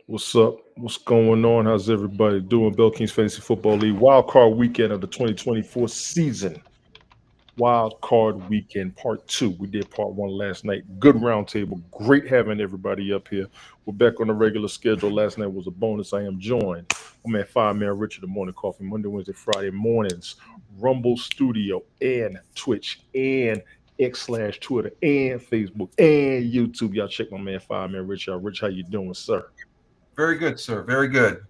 What's up? What's going on? How's everybody doing? Bell Kings Fantasy Football League Wild Card Weekend of the 2024 season. Wild Card Weekend Part 2. We did Part 1 last night. Good roundtable. Great having everybody up here. We're back on the regular schedule. Last night was a bonus. I am joined. I'm at 5-Man Richard, the Morning Coffee, Monday, Wednesday, Friday mornings. Rumble Studio and Twitch and X/Twitter and Facebook and YouTube. Y'all check my man 5-Man Richard out. Rich, how you doing, sir? Very good, sir. Very good.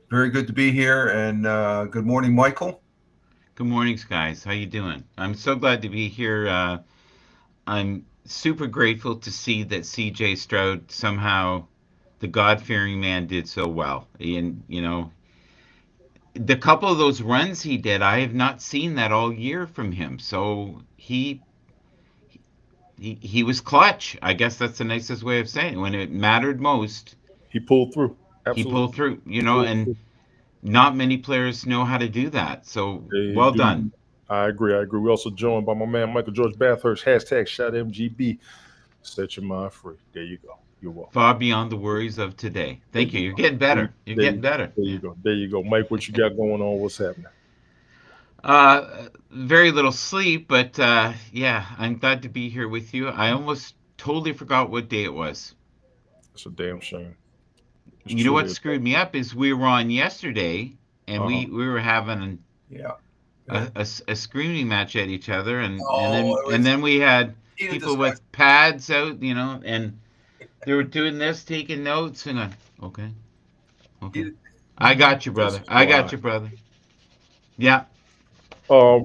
Very good to be here. And good morning, Michael. Good mornings, guys. How you doing? I'm so glad to be here. I'm super grateful to see that C.J. Stroud somehow, the God-fearing man, did so well. And the couple of those runs he did, I have not seen that all year from him. So he was clutch. I guess that's the nicest way of saying it. When it mattered most, He pulled through. he Absolutely. pulled through. He pulled And through. not many players know how to do that. So They well done. do. I agree. I agree. We're also joined by my man Michael George Bathurst. Hashtag shout MGB. Set your mind free. There you go. You're welcome. Far beyond the worries of today. There Thank you. you You're go. getting There you, better. You're there you, getting better. there you Yeah. go. There you go. Mike, what you got going on? What's happening? Very little sleep, but yeah, I'm glad to be here with you. I almost totally forgot what day it was. It's a damn shame. It's You know truly what a screwed me up is we were on yesterday, and uh-huh. we were having Yeah. a screaming match at each other, Oh, it and was then we had heated people discussion. with pads out, and they were doing this, taking notes, and okay, okay, Heated, I got you, This brother. is I got why. you, brother. Yeah.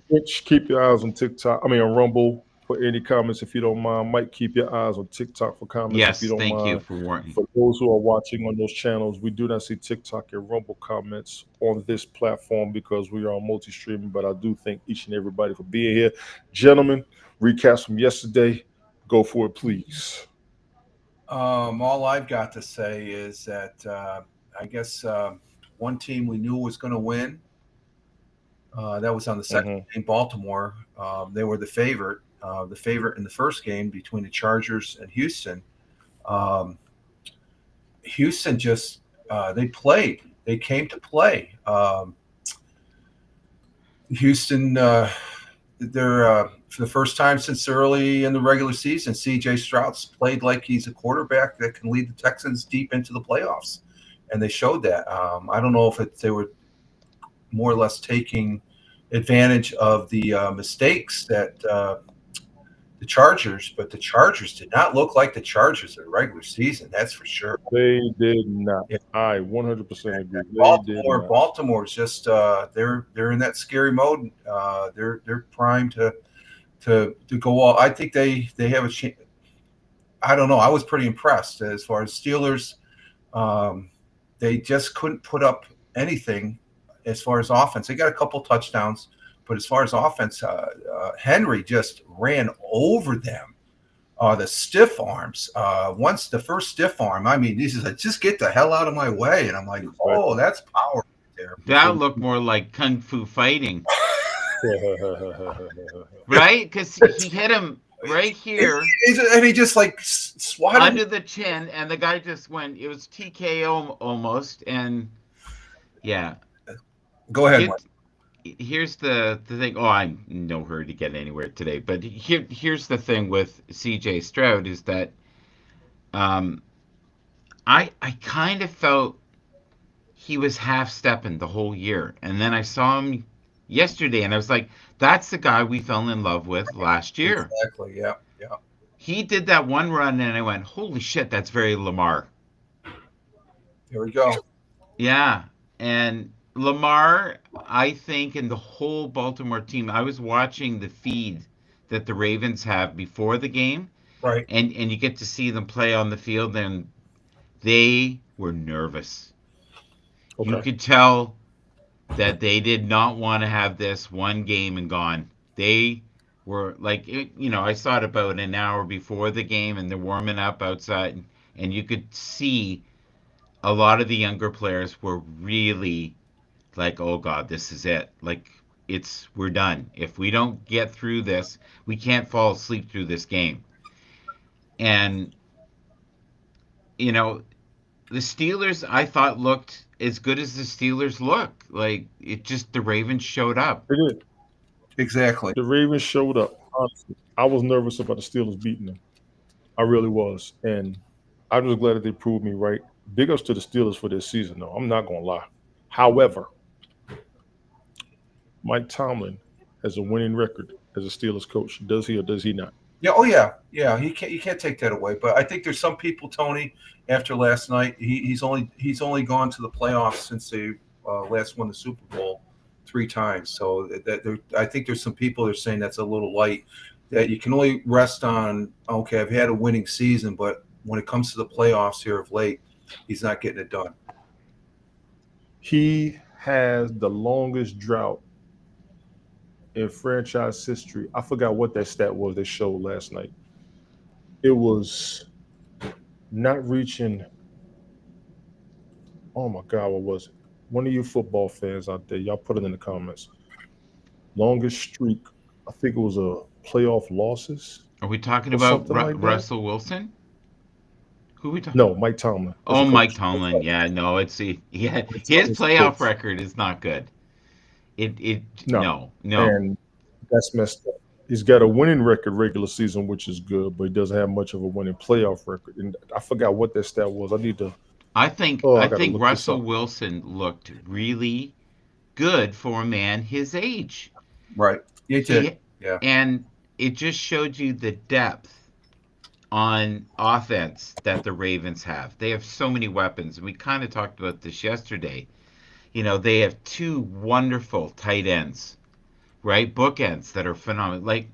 Rich, keep your eyes on TikTok. I mean on Rumble for any comments if you don't mind. Mike, keep your eyes on TikTok for comments if you Yes. don't Thank you mind. for warning. For those who are watching on those channels, we do not see TikTok and Rumble comments on this platform because we are multi-streaming. But I do thank each and everybody for being here. Gentlemen, recaps from yesterday. Go for it, please. all I've got to say is that I guess one team we knew was going to win. That was on the second Hmm. game, Baltimore. They were the favorite. The favorite in the first game between the Chargers and Houston. Um, Houston just they played. They came to play. Houston, they're for the first time since early in the regular season, C.J. Stroud's played like he's a quarterback that can lead the Texans deep into the playoffs, and they showed that. I don't know if they were more or less taking advantage of the mistakes that the Chargers, but the Chargers did not look like the Chargers in the regular season. That's for sure. They did not. Yeah. I 100% agree. They did Baltimore, not. Baltimore's just they're in that scary mode. They're primed to go all. I think they have a chance. I don't know. I was pretty impressed as far as Steelers. Um, they just couldn't put up anything as far as offense. They got a couple touchdowns, but as far as offense, Henry just ran over them. The stiff arms. Once the first stiff arm, I mean, he's just like, just get the hell out of my way. And I'm like, oh, that's power right there. That looked more like kung fu fighting, right? Because he hit him right here And he just like swatted. under the chin, and the guy just went. It was TKO almost, and yeah. Go ahead, Mike. Here's the thing. Oh, I'm in no hurry to get anywhere today, but here's the thing with C.J. Stroud is that um, I kind of felt he was half stepping the whole year, and then I saw him yesterday, and I was like, that's the guy we fell in love with last year. Exactly. Yeah. Yeah. He did that one run, and I went, holy shit, that's very Lamar. Here we go. Yeah, and Lamar, I think, and the whole Baltimore team, I was watching the feed that the Ravens have before the game, Right. and you get to see them play on the field, and they were nervous. You Okay. could tell that they did not want to have this one game and gone. They were like, I saw it about an hour before the game, and they're warming up outside, and you could see a lot of the younger players were really like, oh God, this is it. Like, we're done. If we don't get through this, we can't fall asleep through this game. And, you know, the Steelers, I thought, looked as good as the Steelers look. Like it just the Ravens showed up. They did. Exactly. The Ravens showed up. Honestly, I was nervous about the Steelers beating them. I really was, and I'm just glad that they proved me right. Big ups to the Steelers for this season, though. I'm not gonna lie. However, Mike Tomlin has a winning record as a Steelers coach. Does he or does he not? Yeah. Oh yeah. Yeah. You can't take that away. But I think there's some people, Tony, after last night, he's only gone to the playoffs since they last won the Super Bowl 3 times. So I think there's some people that are saying that's a little light. That you can only rest on. Okay, I've had a winning season, but when it comes to the playoffs here of late, he's not getting it done. He has the longest drought in franchise history. I forgot what that stat was they showed last night. It was not reaching. Oh my God, what was it? One of you football fans out there, y'all put it in the comments. Longest streak. I think it was a playoff losses Are we talking or about something like that. Russell Wilson? Who are we talking? No, Mike Tomlin as Oh, a Mike coach. Tomlin. Yeah, no, yeah, Mike his Tomlin as a playoff coach. record is not good. It No, no. and that's messed up. He's got a winning record regular season, which is good, but he doesn't have much of a winning playoff record. And I forgot what that stat was. I need to. I think Oh, I I got to think look this Russell up. Wilson looked really good for a man his age. Right. You did. He Yeah. and it just showed you the depth on offense that the Ravens have. They have so many weapons, and we kind of talked about this yesterday. They have two wonderful tight ends, right? Bookends that are phenomenal. Like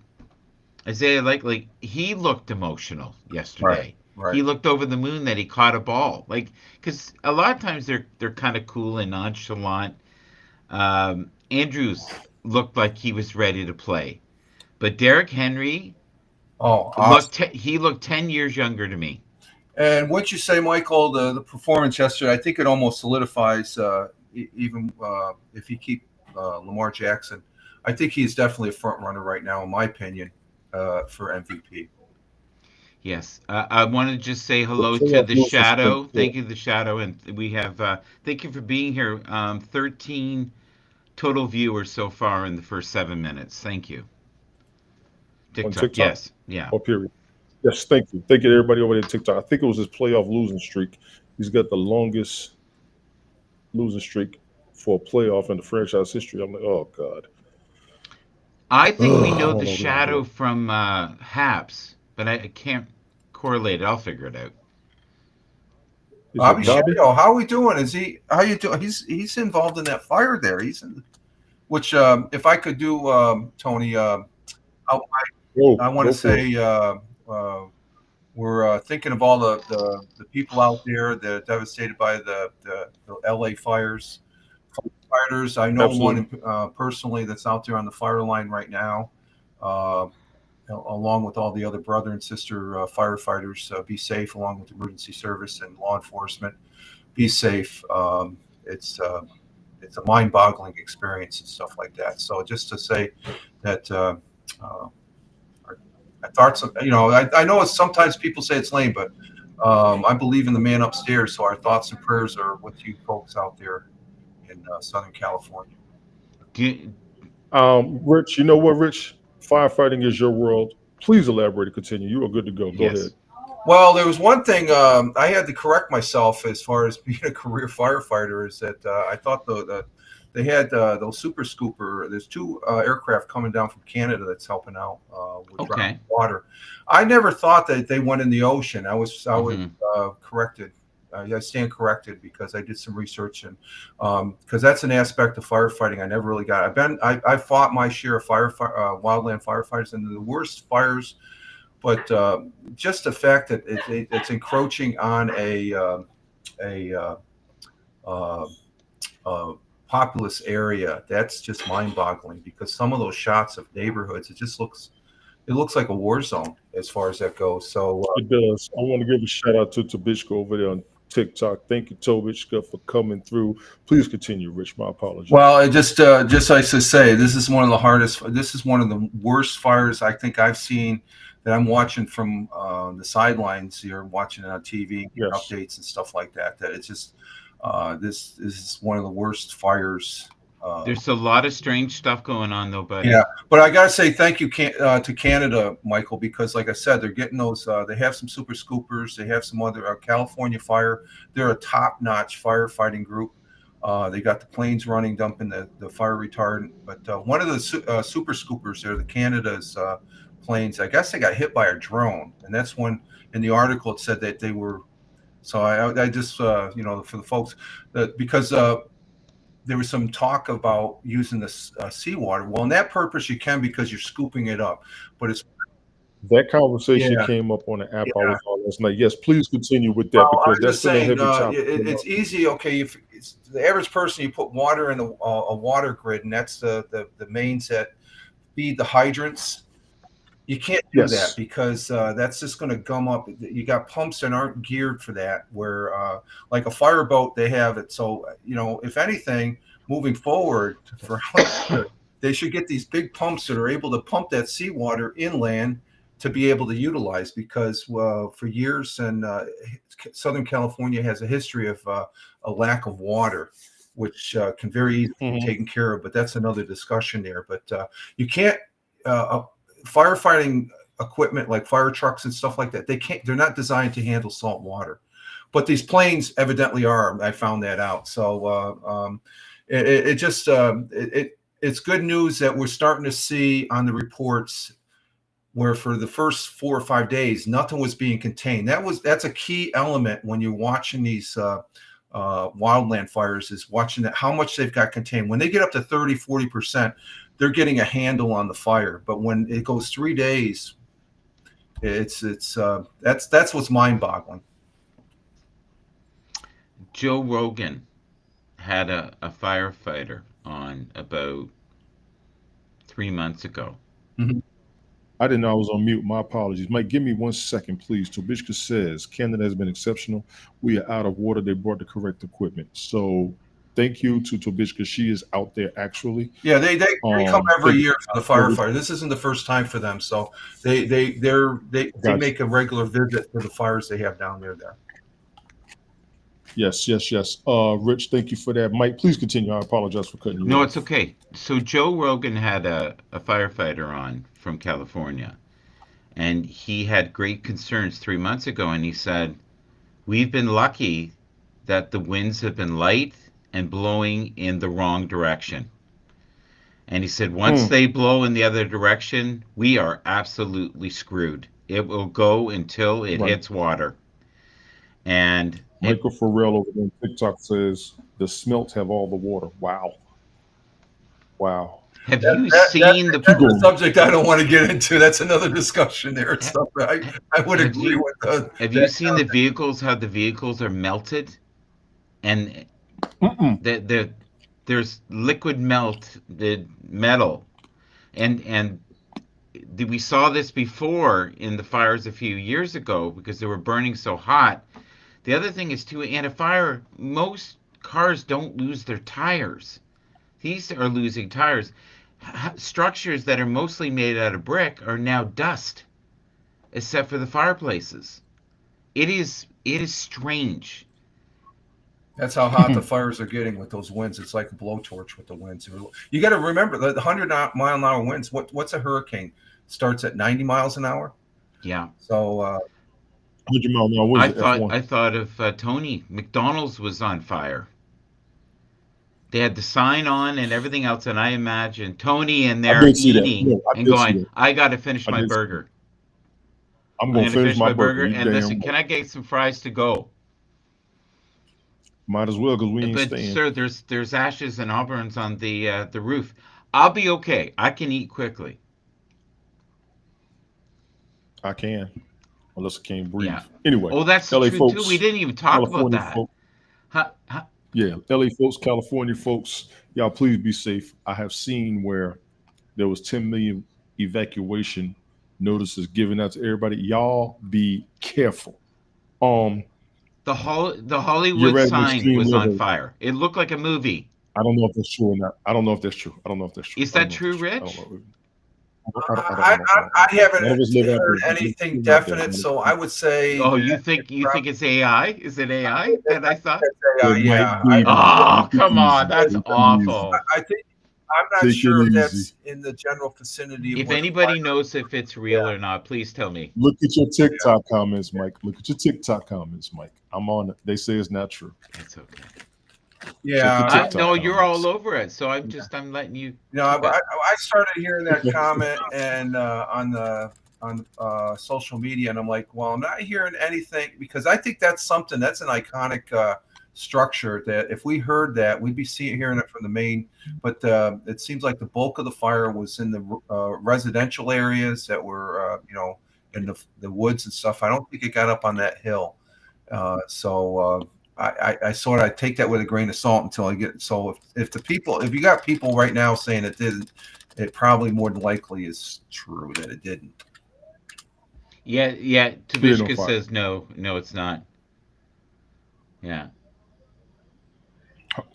Isaiah, like he looked emotional Right. yesterday. He Right. looked over the moon that he caught a ball. Like, because a lot of times they're kind of cool and nonchalant. Andrews looked like he was ready to play, but Derrick Henry Oh, awesome. he looked 10 years younger to me. And what you say, Michael, the performance yesterday, I think it almost solidifies, even if you keep Lamar Jackson. I think he's definitely a front runner right now, in my opinion, for MVP. Yes, I want to just say The hello to playoff the losing streak. Shadow. Thank you, the Shadow, and we have thank you for being here. 13 total viewers so far in the first 7 minutes. Thank you. On TikTok, TikTok yes, yeah. or period. Yes, thank you. Thank you to everybody over there on TikTok. I think it was his playoff losing streak. He's got the longest losing streak for a playoff in the franchise history. I'm like, oh God. I think we I know don't the know this boy. Shadow from Haps, but I can't correlate it. I'll figure it out. Is Bobby it Bobby? Shadow, how are we doing? Is he? How you doing? He's involved in that fire there. He's in, which if I could do, Tony, I, Oh, I want go to for it. say uh, we're thinking of all the people out there that are devastated by the LA fires. Firefighters, I know Absolutely. one personally that's out there on the fire line right now, uh, along with all the other brother and sister firefighters. Be safe, along with emergency service and law enforcement. Be safe. It's a mind-boggling experience and stuff like that. So just to say that uh, I thought some, I know it's sometimes people say it's lame, but I believe in the man upstairs. So our thoughts and prayers are with you folks out there in Southern California. Do you, Rich, you know what, Rich? Firefighting is your world. Please elaborate and continue. You are good to go. Go ahead. yes. Well, there was one thing I had to correct myself as far as being a career firefighter is that I thought they had those Super Scooper. There's two aircraft coming down from Canada that's helping out with drowning Okay. water. I never thought that they went in the ocean. I was corrected. I stand corrected because I did some research and because that's an aspect of firefighting I never really got. I fought my share of wildland firefighters and the worst fires. But just the fact that it's encroaching on a uh, populous area, that's just mind-boggling. Because some of those shots of neighborhoods, it looks like a war zone as far as that goes. So It does. I want to give a shout out to Tabishka over there on TikTok. Thank you, Tobishka, for coming through. Please continue, Rich. My apologies. well, it just like to say, this is one of the hardest. This is one of the worst fires I think I've seen that I'm watching from the sidelines here, watching it on TV, Yes. updates and stuff like that. That it's just this is one of the worst fires. There's a lot of strange stuff going on, though, Yeah, buddy. but I gotta say thank you to Canada, Michael, because like I said, they're getting those. They have some super scoopers. They have some other California Fire. They're a top-notch firefighting group. They got the planes running, dumping the fire retardant. But one of the super scoopers there, the Canada's planes, I guess they got hit by a drone, and that's when in the article it said that they were. So I just you know, for the folks that because there was some talk about using this seawater. Well, in that purpose, you can because you're scooping it up. But it's That conversation yeah, came up on the app I yeah. was on last night. Yes, please continue with that Well, I because was that's just been a saying, heavy topic. it's easy. Okay, if it's the average person, you put water in a water grid, and that's the mains that feed the hydrants. You can't do that Yes. because that's just going to gum up. You got pumps that aren't geared for that. Where like a fireboat, they have it. So you know, if anything, moving forward for they should get these big pumps that are able to pump that seawater inland to be able to utilize because for years and Southern California has a history of a lack of water, which can very easily be Mhm. taken care of. But that's another discussion there. But you can't. Firefighting equipment like fire trucks and stuff like that, they're not designed to handle salt water, but these planes evidently are. I found that out. So it just it's good news that we're starting to see on the reports where for the first 4 or 5 days nothing was being contained. That's a key element when you're watching these wildland fires, is watching that how much they've got contained. When they get up to 30-40%, they're getting a handle on the fire. But when it goes 3 days, it's that's what's mind-boggling. Joe Rogan had a firefighter on about 3 months ago. Mhm. I didn't know I was on mute. My apologies. Mike, give me 1 second, please. Tobishka says Canada has been exceptional. We are out of water. They brought the correct equipment. So thank you to Tobishka. She is out there actually. Yeah, they come every Thank year for the firefighter. This isn't the first time for them, so they Gotcha. make a regular visit for the fires they have down there. Yes, yes, yes. Rich, thank you for that. Mike, please continue. I apologize for cutting you No, it's off. okay. So Joe Rogan had a firefighter on from California, and he had great concerns 3 months ago, and he said, "We've been lucky that the winds have been light and blowing in the wrong direction." And he said, once Mm, they blow in the other direction, we are absolutely screwed. It will go until it right. hits water. And Michael Farrell over there on TikTok says the smelts have all the water. Wow. Wow. have That, you that, that, seen the Keep that's a going. subject I don't want to get into. That's another discussion there and stuff. I would have agree you with have you that. seen the vehicles, how the vehicles are melted, and Mm-mm. there's liquid melted metal, and we saw this before in the fires a few years ago because they were burning so hot. The other thing is too, in a fire, most cars don't lose their tires. These are losing tires. Structures that are mostly made out of brick are now dust, except for the fireplaces. It is strange. That's how hot the fires are getting with those winds. It's like a blowtorch with the winds. You got to remember the 100-mile-an-hour winds. What's a hurricane? Starts at 90 miles an hour. Yeah, So 100 mile an hour. What is I it? thought F1. I thought of Tony McDonald's was on fire. They had the sign on and everything else, and I imagine Tony in I there did see that. eating No, I and did see going, that. "I got to finish I my did see that. burger. I'm I'm gonna gonna finish finish my my burger. burger." You And damn listen, right. can I get some fries to go? Might as well because we ain't But staying. sir, there's ashes and auburns on the roof. I'll be okay. I can eat quickly. I can, unless I can't breathe. Yeah. Anyway, Oh, that's LA true too. We folks, didn't even talk about California that. folks. Huh, huh. Yeah, LA folks, California folks, y'all please be safe. I have seen where there was 10 million evacuation notices given out to everybody. Y'all be careful. Um, The Hollywood you're at an sign extreme was on level. fire. It looked like a movie. I don't know if that's true or not. I don't know if that's true. I don't know if that's true. Is I don't that know if true, that's true. I don't Rich? know. I None of haven't us live out heard there. anything We're out there. definite, so I would say Oh, that it you think probably, it's AI? Is it AI that I saw? It might yeah. be. Oh, Take it come on, easy. that's Take it easy. awful. I think I'm not Take it sure if easy. that's in the general vicinity of If where the anybody fire. knows if it's real Yeah, or not, please tell me. Look at your yeah. TikTok comments, Mike. Look at your TikTok comments, Mike. I'm on it. They say it's not true. It's okay. Check your Yeah, I TikTok no, you're all comments. over it, so I'm letting you you know, keep it. I started hearing that comment and on social media, and I'm like, well, I'm not hearing anything because I think that's something that's an iconic structure that if we heard that, we'd be hearing it from the main. But it seems like the bulk of the fire was in the residential areas that were, in the woods and stuff. I don't think it got up on that hill. So I sort of take that with a grain of salt until I get. So if you got people right now saying it didn't, it probably more than likely is true that it didn't. Yeah. It ain't no Tabishka fire. says no, it's not. Yeah.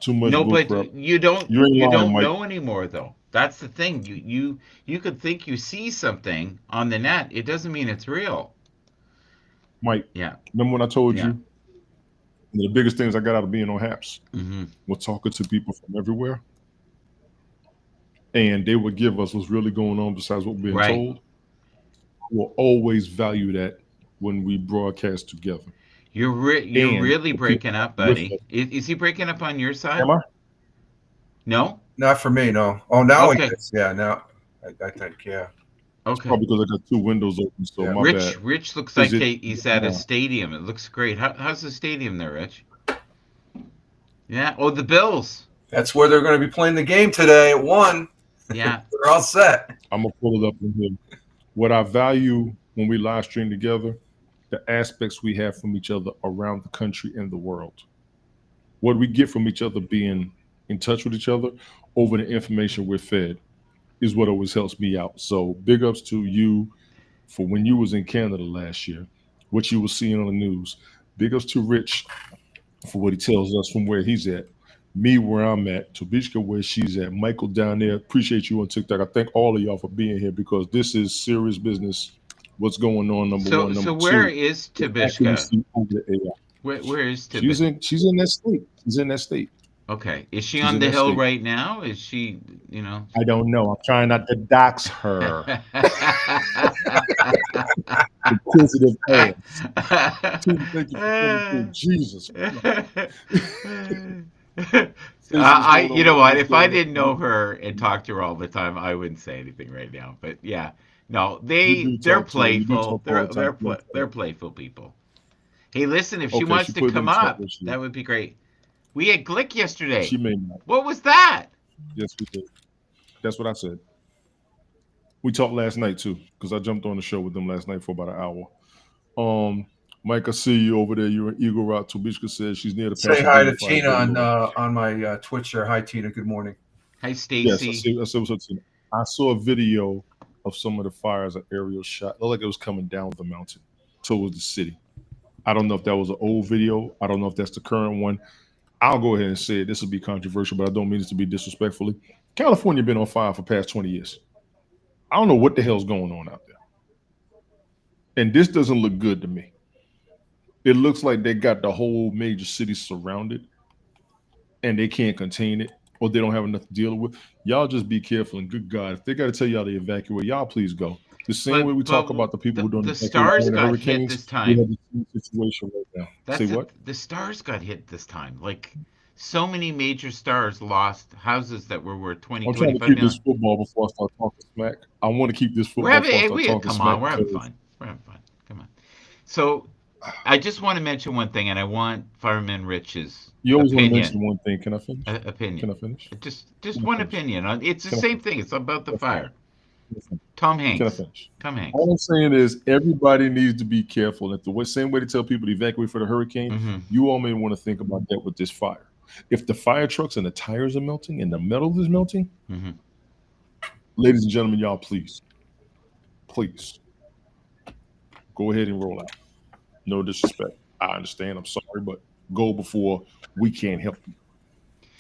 Too much No, bull but crap. You ain't you lying, don't Mike. know anymore though. That's the thing. You could think you see something on the net. It doesn't mean it's real. Mike, Yeah. remember when I told Yeah. you one of the biggest things I got out of being on HAPS Hmm. was talking to people from everywhere, and they would give us what's really going on besides what we're being Right. told. We'll always value that when we broadcast together. You're And really the people breaking up, with buddy. us. Is he breaking up on your Am side? I? No? Not for me, no. Oh, now it Okay. is. Yeah, now I think, yeah, It's Okay. probably because I got two windows open, so yeah. my bad. Rich looks Is like it? he's at a stadium. It looks great. How's the stadium there, Rich? Yeah. Oh, the Bills. That's where they're going to be playing the game today at 1. Yeah. They're all set. I'm gonna pull it up in here. What I value when we live stream together, the aspects we have from each other around the country and the world. What we get from each other being in touch with each other over the information we're fed is what always helps me out. So big ups to you for when you was in Canada last year, what you were seeing on the news. Big ups to Rich for what he tells us from where he's at. Me where I'm at, Tabishka where she's at, Michael down there. Appreciate you on TikTok. I thank all of y'all for being here because this is serious business. What's going on? Number one, So number where two, is the Tabishka? accuracy of the AI. Where is She's Tabishka? in that state. She's in that state. Okay. Is she She's on in the that hill state. right now? Is she, you know? I don't know. I'm trying not to dox her. Inquisitive ass. Tina, thank you for coming through. Jesus Christ. Say what's going You on, know Mike. what? What's If I going didn't know on? her and talk to her all the time, I wouldn't say anything right now. But yeah, no, You do they're talk to her. You do playful. talk all the time. They're playful people. Hey, listen, if she Okay, wants she to put it in come the chat up, this year. that would be great. We had Glick She yesterday. may not. What was that? Yes, we did. That's what I said. We talked last night too, because I jumped on the show with them last night for about an hour. Mike, I see you over there. You're in Eagle Rock. Tobishka says she's near the Say hi Pasadena to fire. Tina Good Lord. on my Twitch there. Hi, Tina. Good morning. Hi, Yes, I Stacy. see. I see what's up, Tina. I saw a video of some of the fires an aerial shot. It looked like it was coming down the mountain towards the city. I don't know if that was an old video. I don't know if that's the current one. I'll go ahead and say it. This will be controversial, but I don't mean this to be disrespectfully. California been on fire for past 20 years. I don't know what the hell's going on out there. And this doesn't look good to me. It looks like they got the whole major city surrounded and they can't contain it or they don't have enough to deal with. Y'all just be careful and good God, if they got to tell y'all to evacuate, y'all please go. The same way we talk about the people who don't the evacuate stars during the got hit hurricanes, this we time. have the same situation right now. Say That's it. what? The stars got hit this time. Like so many major stars lost houses that were worth 20, I'm trying to 25 keep this million. football before I start talking smack. I want to keep this We're football having, before I hey, start talking come smack on, we're having because fun. We're having fun. Come on. So I just want to mention one thing, and I want Fireman Rich's you always want to opinion. mention one thing. Can I finish? Opinion. Can I finish? Just Can I one finish? opinion. It's the Can I same finish? thing. It's about the That's fine. fire. Tom Can I Hanks. finish? Tom Hanks. All I'm saying is everybody needs to be careful. If the same way to tell people to evacuate for the hurricane, Mm-hmm. you all may want to think about that with this fire. If the fire trucks and the tires are melting and the metal is melting, Mm-hmm. ladies and gentlemen, y'all please go ahead and roll out. No disrespect. I understand. I'm sorry, but go before we can't help you.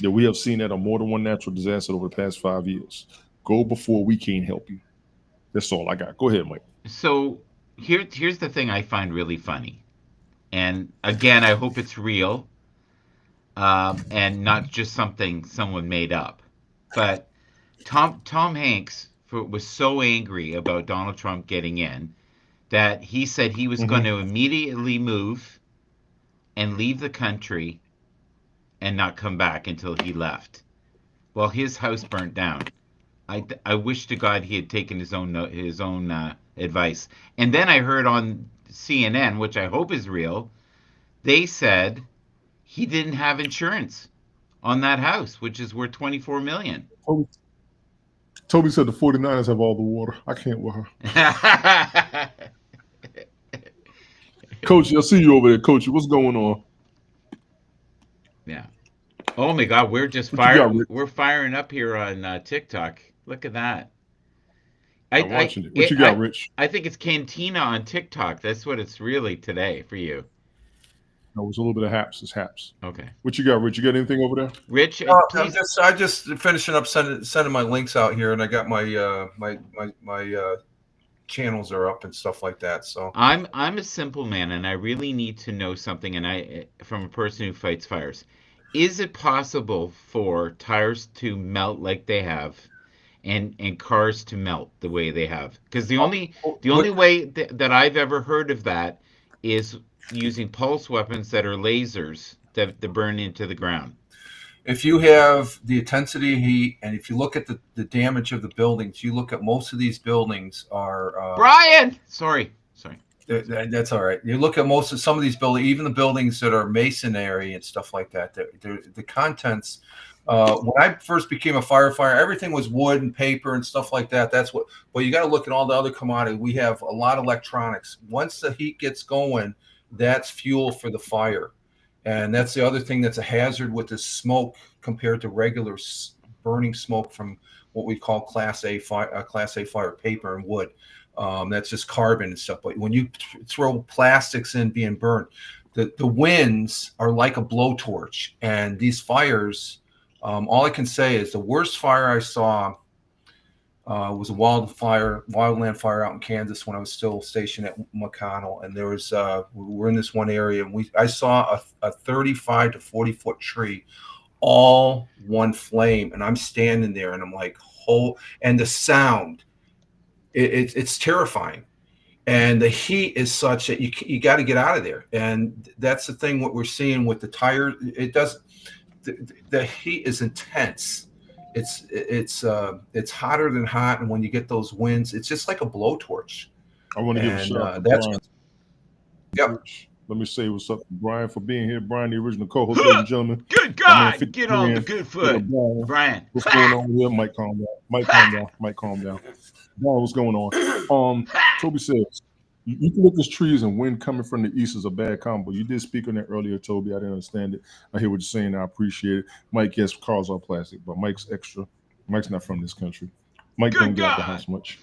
Yeah, we have seen that on more than one natural disaster over the past 5 years. Go before we can't help you. That's all I got. Go ahead, Mike. So here's the thing I find really funny, and again, I hope it's real, and not just something someone made up. But Tom Hanks was so angry about Donald Trump getting in that he said he was going Mm-hmm. to immediately move and leave the country and not come back until he left. Well, his house burnt down. I wish to God he had taken his own advice. And then I heard on CNN, which I hope is real, they said he didn't have insurance on that house, which is worth 24 million. Toby, Toby said the 49ers have all the water. I can't with her. Coach, I see you over there, Coach. What's going on? Yeah. Oh my God, we're just What you got, Rick? we're firing up here on TikTok. Look at that. I I'm I watching it. What you got, I Rich? I think it's Cantina on TikTok. That's what it's really today for you. No, it's a little bit of haps. It's haps. Okay. What you got, Rich? You got anything over there? Rich, I'm please. just finishing up sending my links out here, and I got my channels are up and stuff like that. So I'm a simple man, and I really need to know something. And from a person who fights fires, is it possible for tires to melt like they have, and cars to melt the way they have? Because the only way that I've ever heard of that is using pulse weapons that are lasers that burn into the ground. if you have the intensity of heat, and if you look at the damage of the buildings, you look at most of these buildings are Brian, sorry. that's all right. You look at some of these buildings, even the buildings that are masonry and stuff like that. The contents. When I first became a firefighter, everything was wood and paper and stuff like that. That's what. Well, you got to look at all the other commodities. We have a lot of electronics. Once the heat gets going, that's fuel for the fire, and that's the other thing that's a hazard with the smoke compared to regular burning smoke from what we call Class A fire, paper and wood. That's just carbon and stuff. But when you throw plastics in being burnt, the winds are like a blowtorch, and these fires. All I can say is the worst fire I saw was a wildland fire out in Kansas when I was still stationed at McConnell, and there was we were in this one area, and I saw a 35 to 40 foot tree, all one flame, and I'm standing there, and I'm like, and the sound, it's terrifying, and the heat is such that you got to get out of there, and that's the thing. What we're seeing with the tire, it does. The heat is intense. It's hotter than hot, and when you get those winds, it's just like a blowtorch. I want to give a shout out to That's Brian. Yep. Let me say what's up to Brian for being here. Brian, the original co-host, ladies and gentlemen. Good God, get on the good foot, Brian. What's going on here? Mike, calm down. Mike, calm down. Mike, calm down. Brian, what's going on? Toby says, you can look at trees and wind coming from the east is a bad combo. You did speak on that earlier, Toby. I didn't understand it. I hear what you're saying. I appreciate it. Mike, yes, cars are plastic, but Mike's extra. Mike's not from this country. Mike don't get out the house much.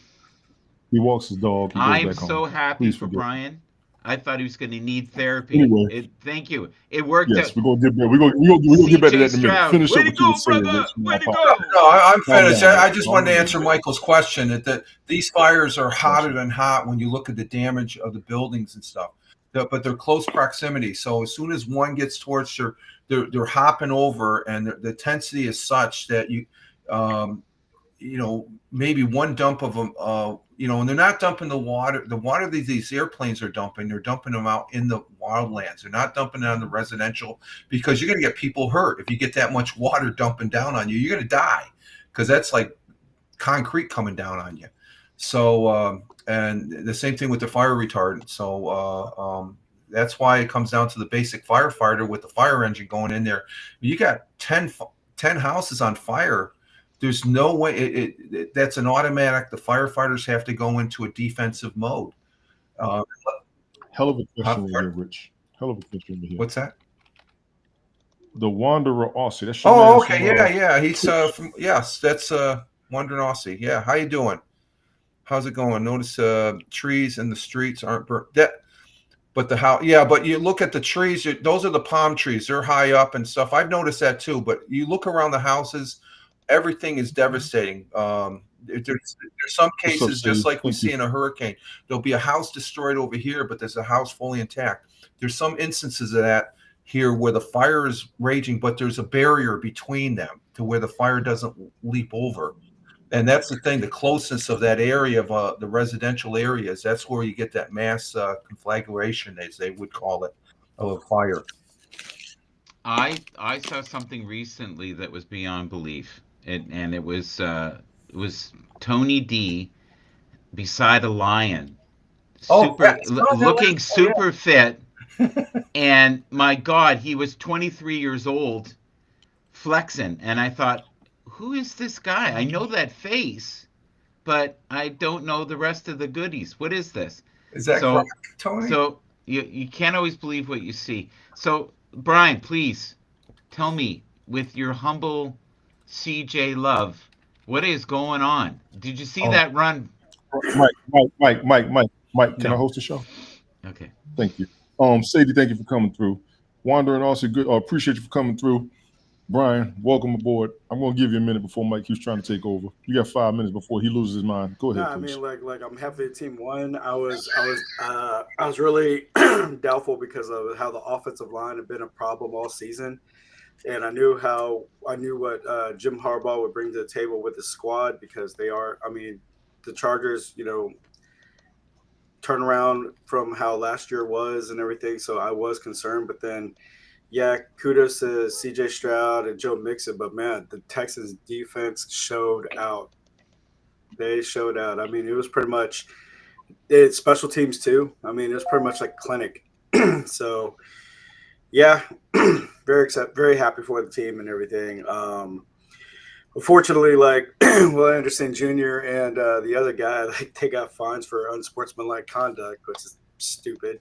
He walks his dog. He goes I'm back so home. happy Please for forgive. Brian. I thought he was going to need therapy. Anyway. Thank you. It worked Yes, out. we're gonna get back. We're gonna get back to that in a minute. Stroud, Finish way up to what you go, were saying, brother. Rich. Way to go. No, I'm finished. down, I just calm wanted to down. answer Michael's question that these fires are hotter than hot when you look at the damage of the buildings and stuff. But they're close proximity. So as soon as one gets torched, they're hopping over, and the intensity is such that maybe one dump of them, and they're not dumping the water. The water these airplanes are dumping, they're dumping them out in the wildlands. They're not dumping it on the residential, because you're going to get people hurt. If you get that much water dumping down on you, you're going to die, because that's like concrete coming down on you. So, and the same thing with the fire retardant. So that's why it comes down to the basic firefighter with the fire engine going in there. You got 10 houses on fire. There's no way that's an automatic. The firefighters have to go into a defensive mode. Hell of a question right here, Rich. Hell of a question over here. What's that? The Wanderer Aussie. That's your man Okay, yeah. He's from that's Wandering Aussie. Yeah, how you doing? How's it going? Notice trees in the streets aren't burnt. But the house, but you look at the trees. Those are the palm trees. They're high up and stuff. I've noticed that too. But you look around the houses. everything is devastating. There's some What's up, cases, just Sadie? like we Thank you. see in a hurricane, there'll be a house destroyed over here, but there's a house fully intact. There's some instances of that here where the fire is raging, but there's a barrier between them to where the fire doesn't leap over. And that's the thing, the closeness of that area of the residential areas, that's where you get that mass conflagration, as they would call it, of a fire. I saw something recently that was beyond belief. And it was Tony D beside a lion, Oh, yeah, super it's not LA. looking Oh, super fit. And my God, he was 23 years old, flexing. And I thought, who is this guy? I know that face, but I don't know the rest of the goodies. What is this? yeah. Is that correct, So, Tony? so you can't always believe what you see. So, Brian, please tell me, with your humble CJ love, what is going on? Did you see Um, that run? Mike. Can I No. host the show? Okay. Thank you. Sadie, thank you for coming through. Wandering also good. Appreciate you for coming through. Brian, welcome aboard. I'm going to give you a minute before Mike keeps trying to take over. You got 5 minutes before he loses his mind. Go No, ahead, I please. mean, like I'm happy the team won. I was really doubtful because of how the offensive line had been a problem all season, and I knew what Jim Harbaugh would bring to the table with the squad because they are. I mean, the Chargers, turn around from how last year was and everything. So I was concerned, but then, yeah, kudos to C.J. Stroud and Joe Mixon. But man, the Texans defense showed out. They showed out. I mean, it was pretty much it's special teams too. I mean, it was pretty much like clinic. So yeah, very happy for the team and everything. Unfortunately, like Will Anderson Jr. and the other guy, like they got fines for unsportsmanlike conduct, which is stupid.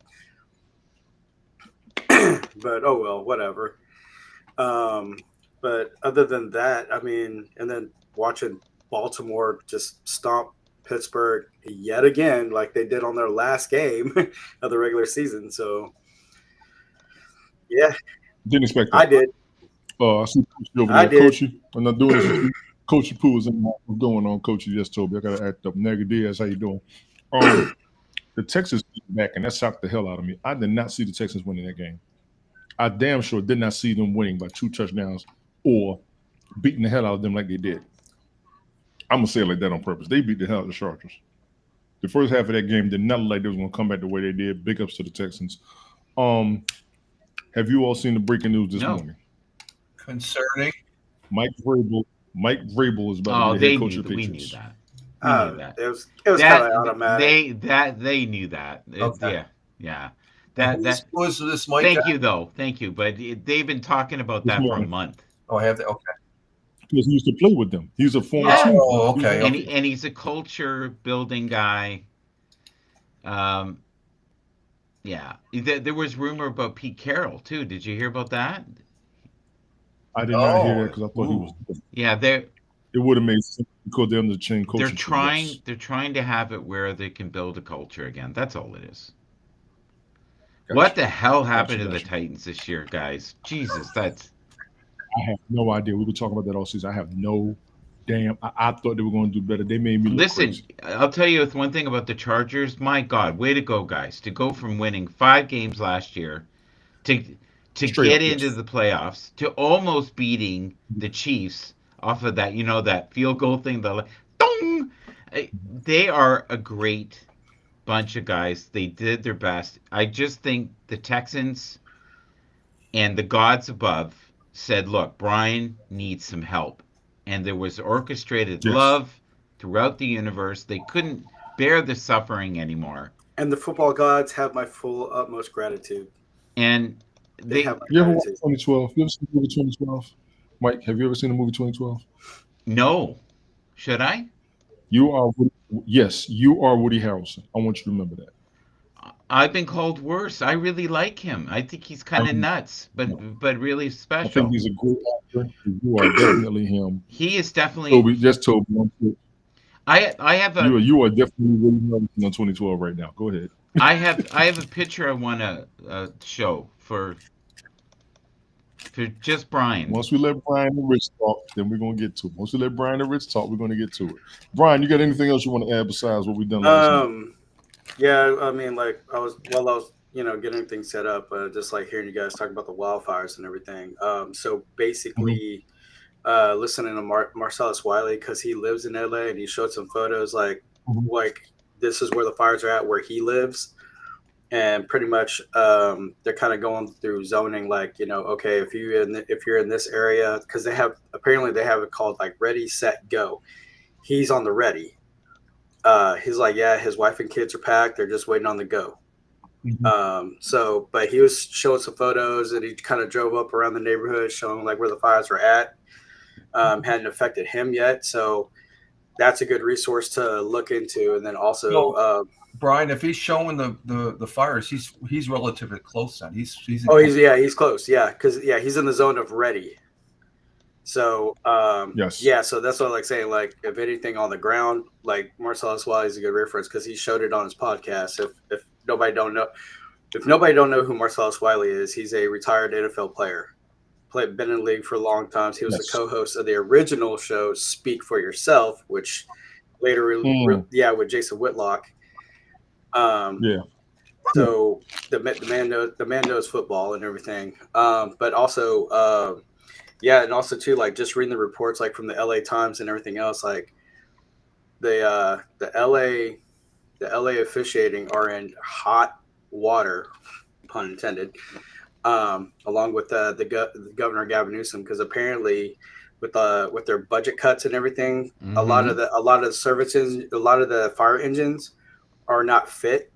But oh well, whatever. But other than that, I mean, and then watching Baltimore just stomp Pittsburgh yet again, like they did on their last game of the regular season. So yeah, Didn't expect I that. did. I see Coachy over I there. did. Coachy, I'm not doing this with you. Coachy Pooh is in my, what's going on. Coachy just told me I got to act up. Nega Diaz, how you doing? The Texans back, and that shocked the hell out of me. I did not see the Texans winning that game. I damn sure did not see them winning by 2 touchdowns or beating the hell out of them like they did. I'm gonna say it like that on purpose. They beat the hell out of the Chargers. The first half of that game did not look like they was gonna come back the way they did. Big ups to the Texans. Have you all seen the breaking news this No. morning? Concerning. Mike Vrabel is about Oh, to be the they head coach knew of that. the We Patriots. knew that. We knew that. It was kind of automatic. They knew that. Okay. Yeah. Who was this Mike Thank guy? you though. Thank you. But they've been talking about This that for a morning. month. Oh, I have that. Okay. Because he used to play with them. He was a former Yeah. Chief. Oh, He was okay. a- And he's a culture building guy. Yeah. There was rumor about Pete Carroll too. Did you hear about that? I did not hear that Oh, because I thought he was. Yeah, It would have made sense because they're on the chain coaching. they're trying to have it where they can build a culture again. That's all it is. Gotcha. What the hell happened to the Gotcha. Titans this year, guys? Jesus, that's I have no idea. We were talking about that all season. I have no damn. I thought they were going to do better. They made me look Listen, crazy. I'll tell you one thing about the Chargers. My God, way to go, guys! To go from winning 5 games last year to Straight get up, into yes. the playoffs to almost beating the Chiefs off of that, that field goal thing. Dong! They are a great bunch of guys. They did their best. I just think the Texans and the gods above said, "Look, Brian needs some help," and there was orchestrated Yes. love throughout the universe. They couldn't bear the suffering anymore, And the football gods have my full utmost gratitude. and They have my You ever watched gratitude. 2012? You ever seen the movie 2012? Mike, have you ever seen the movie 2012? no. Should I? You are yes, you are Woody Harrelson. I want you to remember that. I've been called worse. I really like him. I think he's kind of nuts, but really I think special. he's a great actor. You are definitely him. He is definitely. Toby, just Toby. I have a You are definitely Woody Harrelson on 2012 right now. Go ahead. I have a picture I want to show for for just Brian. Once we let Brian and Rich talk, then we're gonna get to it. Once we let Brian and Rich talk, we're gonna get to it. Brian, you got anything else you want to add besides what we done last night? Yeah, I mean, like I was getting things set up, just like hearing you guys talk about the wildfires and everything. So basically, listening to Marcellus Wiley, because he lives in LA and he showed some photos like this is where the fires are at where he lives, and pretty much they're kind of going through zoning, like, okay, if you're in this area, because they have it called like ready set go. He's on the ready. He's like, yeah, his wife and kids are packed, they're just waiting on the go. But he was showing some photos and he kind of drove up around the neighborhood showing like where the fires were at. Hadn't affected him yet, so that's a good resource to look into. And then also, Brian, if he's showing the fires, he's relatively close then. He's close, because he's in the zone of ready. So yes, so that's what I like saying. Like, if anything on the ground, like Marcellus Wiley is a good reference because he showed it on his podcast. If nobody don't know who Marcellus Wiley is, he's a retired NFL player. Been in the league for a long time. He was the co-host of the original show Speak for Yourself, which later with Jason Whitlock. So the man knows football and everything. But also and also too, like just reading the reports like from the LA Times and everything else, like the LA officiating are in hot water, pun intended. Along with the Governor Gavin Newsom, because apparently with their budget cuts and everything, a lot of the services, a lot of the fire engines are not fit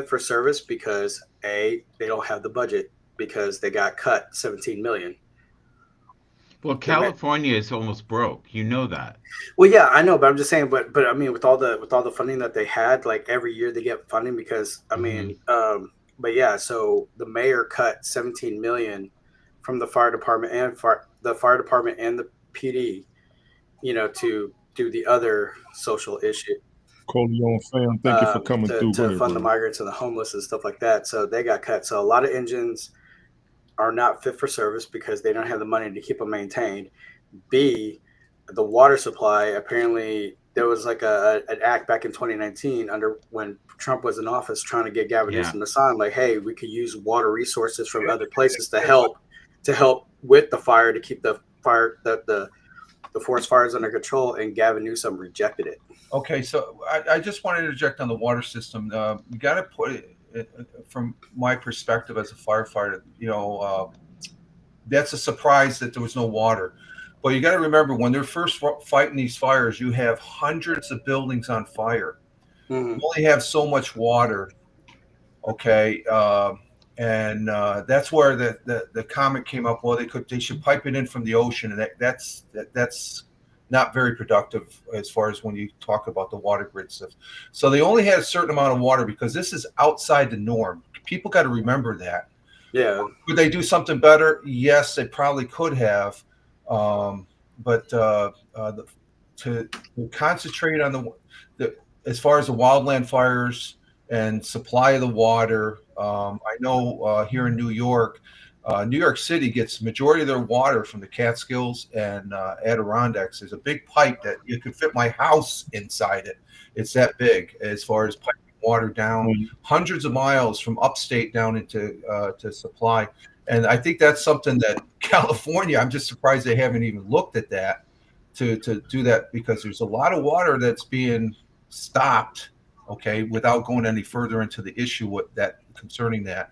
for service because they don't have the budget because they got cut $17 million. Well, California is almost broke. You know that. Well, yeah, I know, but I'm just saying. But I mean, with all the funding that they had, like every year they get funding because I mean. But yeah, so the mayor cut $17 million from the fire department and the PD, to do the other social issue. Corleone fam, thank you for coming through. To fund the migrants and the homeless and stuff like that. So they got cut. So a lot of engines are not fit for service because they don't have the money to keep them maintained. B, the water supply, apparently there was like an act back in 2019 when Trump was in office trying to get Gavin Newsom to sign, like, hey, we could use water resources from other places to help with the fire, to keep the fire, the forest fires under control, and Gavin Newsom rejected it. Okay, so I just want to interject on the water system. You got to put it, from my perspective as a firefighter, that's a surprise that there was no water. But you got to remember, when they're first fighting these fires, you have hundreds of buildings on fire. You only have so much water, okay? And that's where the comment came up. Well, they should pipe it in from the ocean, and that's not very productive as far as when you talk about the water grid stuff. So they only had a certain amount of water because this is outside the norm. People got to remember that. Yeah. Could they do something better? Yes, they probably could have. But to concentrate on the as far as the wildland fires and supply of the water, I know here in New York City gets the majority of their water from the Catskills and Adirondacks. There's a big pipe that you could fit my house inside it. It's that big as far as piping water down hundreds of miles from upstate down into to supply. And I think that's something that California, I'm just surprised they haven't even looked at that to do that, because there's a lot of water that's being stopped, okay, without going any further into the issue with that concerning that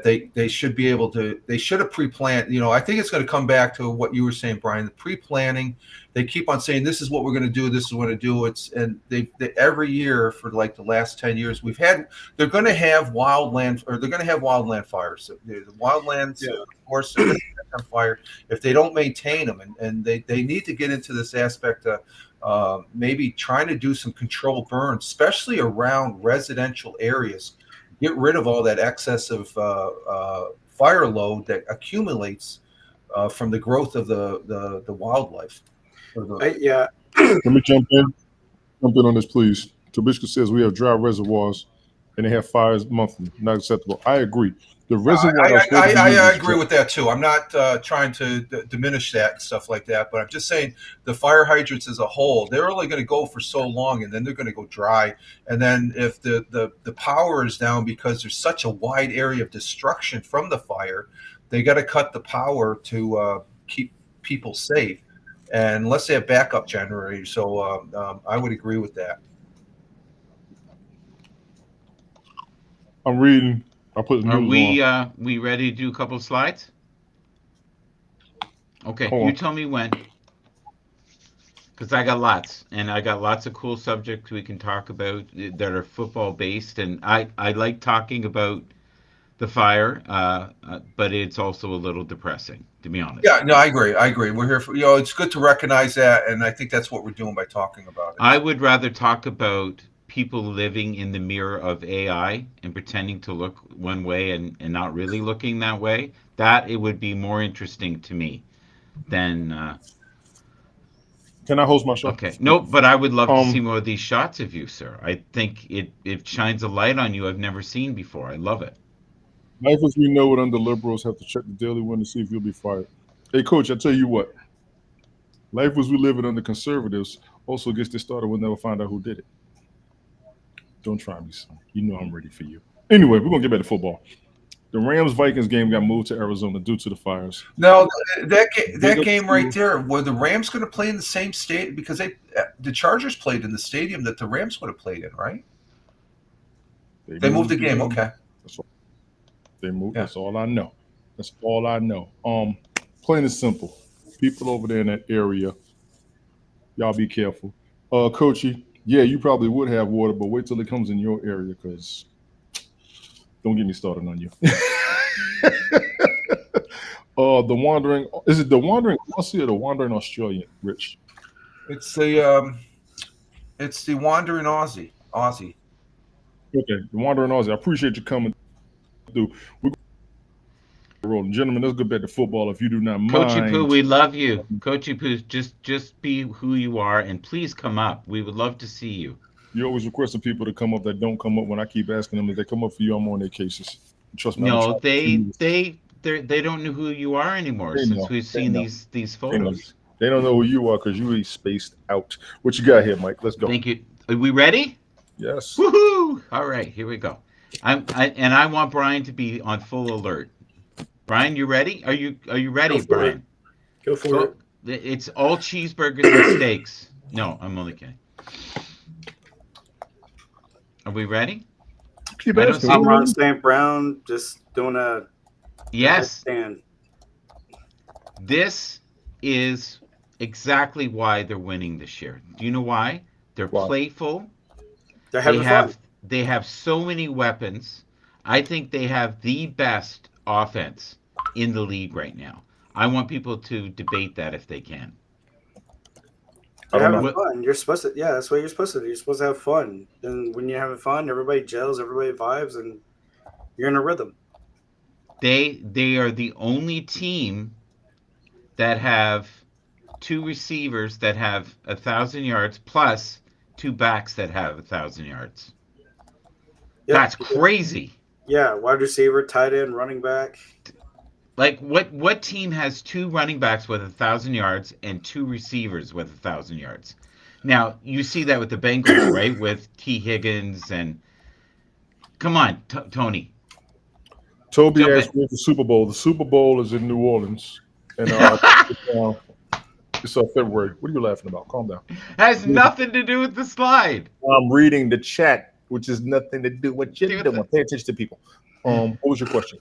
they should be able to, they should have pre-planned. I think it's going to come back to what you were saying, Brian, the pre-planning. They keep on saying, this is what we're going to do, this is what to do. And they every yeyer for like the last 10 years, they're going to have wildland fires. The wildlands, of course, are going to catch on fire if they don't maintain them. And they need to get into this aspect of maybe trying to do some controlled burns, especially around residential areas. Get rid of all that excess of fire load that accumulates from the growth of the wildlife. Yeah. Let me jump in on this, please. Tabishka says we have dry reservoirs and they have fires monthly. Not acceptable. I agree. The I, reason why I was I, able to I, use I this agree with that too. I'm not trying to diminish that and stuff like that, but I'm just saying the fire hydrants as a whole, they're only going to go for so long, and then they're going to go dry. And then if the power is down because there's such a wide area of destruction from the fire, they got to cut the power to keep people safe. And unless they have backup generators, so I would agree with that. I'm reading. I put the Are news on. we ready to do a couple slides? Okay, Hold you on. tell me when. Because I got lots, and I got lots of cool subjects we can talk about that are football based, and I like talking about the fire, but it's also a little depressing, to be honest. Yeah, no, I agree. I agree. We're here for it's good to recognize that, and I think that's what we're doing by talking about it. I would rather talk about people living in the mirror of AI and pretending to look one way and not really looking that way. That it would be more interesting to me than Can I host my show? okay. Nope, but I would love to see Um, more of these shots of you, sir. I think it shines a light on you I've never seen before. I love it. life as we know it under liberals have to check the daily one to see if you'll be fired. Hey, coach, I tell you what. Life as we live it under conservatives also gets this started. We'll never find out who did it. Don't try me, son. You know I'm ready for you. Anyway, we're gonna get back to football. The Rams Vikings game got moved to Arizona due to the fires. No, that Big that up game right to there, were the Rams going to play in the same state because the Chargers played in the stadium that the Rams would have played in, right? They moved the game. Okay. That's all. They moved. Yeah. That's all I know. That's all I know. Plain and simple. People over there in that area, y'all be careful. Coachy, yeah, you probably would have water, but wait till it comes in your area, because don't get me started on you. The wandering, is it the wandering Aussie or the wandering Australian? Rich. It's the wandering Aussie. Aussie. Okay, the wandering Aussie. I appreciate you coming through. We're rolling, gentlemen. Let's go back to football if you do not Coachy Poo, mind. we love you. Coachy Poo, just be who you are and please come up. We would love to see you. You're always requesting people to come up that don't come up. When I keep asking them if they come up for you, I'm on their cases. Trust me, I'm No, trying to they see. they they don't know who you are anymore They since know. we've They seen know. these They know. photos. They don't know who you are because you ain't spaced out. What you got here, Mike? Let's go. Thank you. Are we ready? Yes. Woohoo! All right, here we go. I want Brian to be on full alert. Brian, you ready? Are you Go ready, for it. Brian? Go for Go. it. It's all cheeseburgers and steaks. No, I'm only kidding. Are we ready? Keep I don't asking. see. We're Amon ready. St. Brown just doing a Yes, stand. this is exactly why they're winning this year. Do you know why? They're Wow. playful. They're They having fun. have so many weapons. I think they have the best offense in the league right now. I want people to debate that if they can. I They're don't having know. What fun. You're supposed to, yeah, that's what you're supposed to do. You're supposed to have fun. And when you're having fun, everybody gels, everybody vibes, and you're in a rhythm. they are the only team that have two receivers that have 1,000 yards plus two backs that have 1,000 yards. Yep. That's crazy. Yeah, wide receiver, tight end, running back. Like what team has two running backs with 1,000 yards and two receivers with 1,000 yards? Now you see that with the Bengals, right? With T. Higgins and come on, Tony, Toby jump asked in. where's the Super Bowl. The Super Bowl is in New Orleans, and it's February. What are you laughing about? Calm down. Has nothing to do with the slide. I'm reading the chat, which is nothing to do with what you're Do doing. the- Pay attention to people. What was your question?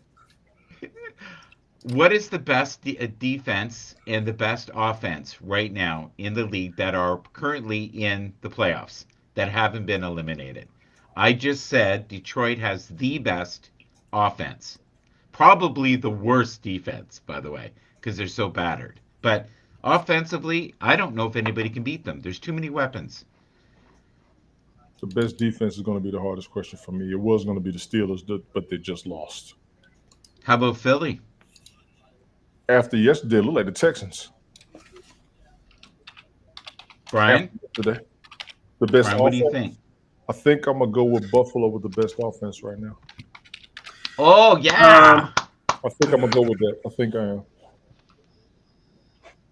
What is the best defense and the best offense right now in the league that are currently in the playoffs that haven't been eliminated? I just said Detroit has the best offense. Probably the worst defense, by the way, because they're so battered. But offensively, I don't know if anybody can beat them. There's too many weapons. The best defense is going to be the hardest question for me. It was going to be the Steelers, but they just lost. How about Philly? After yesterday, it looked like the Texans. Brian? After yesterday, the best Brian, what do you offense. think? I think I'm gonna go with Buffalo with the best offense right now. Oh Um, yeah. I think I'm gonna go with that. I think I am.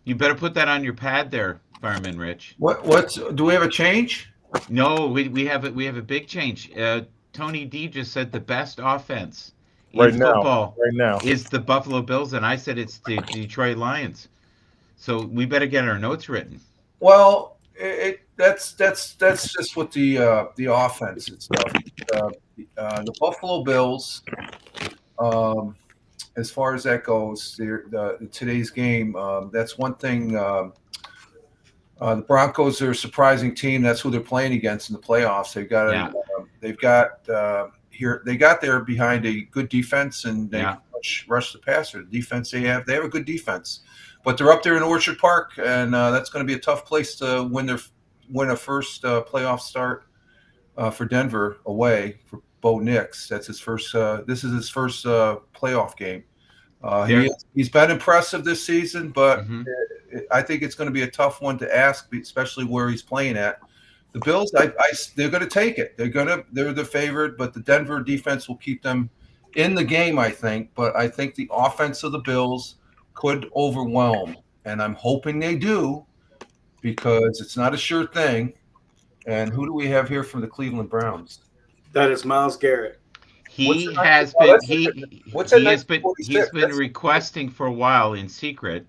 You better put that on your pad there, Fireman Rich. What's do we have a change? No, we have a big change. Tony D just said the best offense in Right now. football Right now. is the Buffalo Bills, and I said it's the Detroit Lions. So we better get our notes written. Well, that's just with the offense and stuff. Uh, the Buffalo Bills, um, as far as that goes, today's game. That's one thing. The Broncos are a surprising team. That's who they're playing against in the playoffs. Yeah, They've got here. They got there behind a good defense, and they yeah. rush the passer. The defense they have a good defense, but they're up there in Orchard Park, and that's going to be a tough place to win a first playoff start for Denver away for Bo Nix. That's his first. This is his first playoff game. There. He's been impressive this season, but Hmm. I think it's going to be a tough one to ask, especially where he's playing at. The Bills, they're going to take it. They're the favorite, but the Denver defense will keep them in the game, I think. But I think the offense of the Bills could overwhelm, and I'm hoping they do because it's not a sure thing. And who do we have here from the Cleveland Browns? that is Miles Garrett. What's He the has oh, been that's what's that 1946? he's been requesting for a while in secret,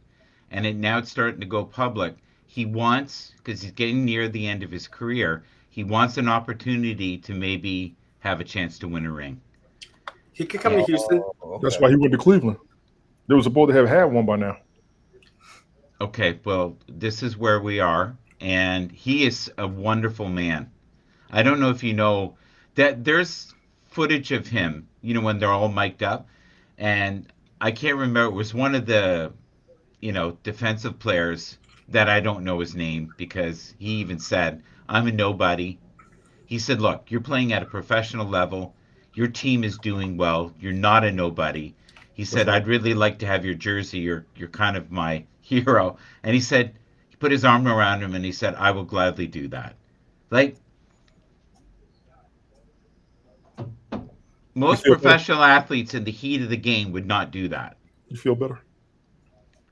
and now it's starting to go public. He wants, because he's getting near the end of his career, he wants an opportunity to maybe have a chance to win a ring. He could come to And Houston. That's why he went to Cleveland. They were supposed to have had one by now. okay, well, this is where we are, and he is a wonderful man. I don't know if you know that there's footage of him, when they're all mic'd up, and I can't remember. It was one of the, defensive players that I don't know his name because he even said, I'm a nobody. He said, look, you're playing at a professional level. Your team is doing well. You're not a nobody. He That's said, right. I'd really like to have your jersey. You're kind of my hero. And he said, he put his arm around him and he said, I will gladly do that. Like, You most feel better? professional athletes in the heat of the game would not do that. You feel better?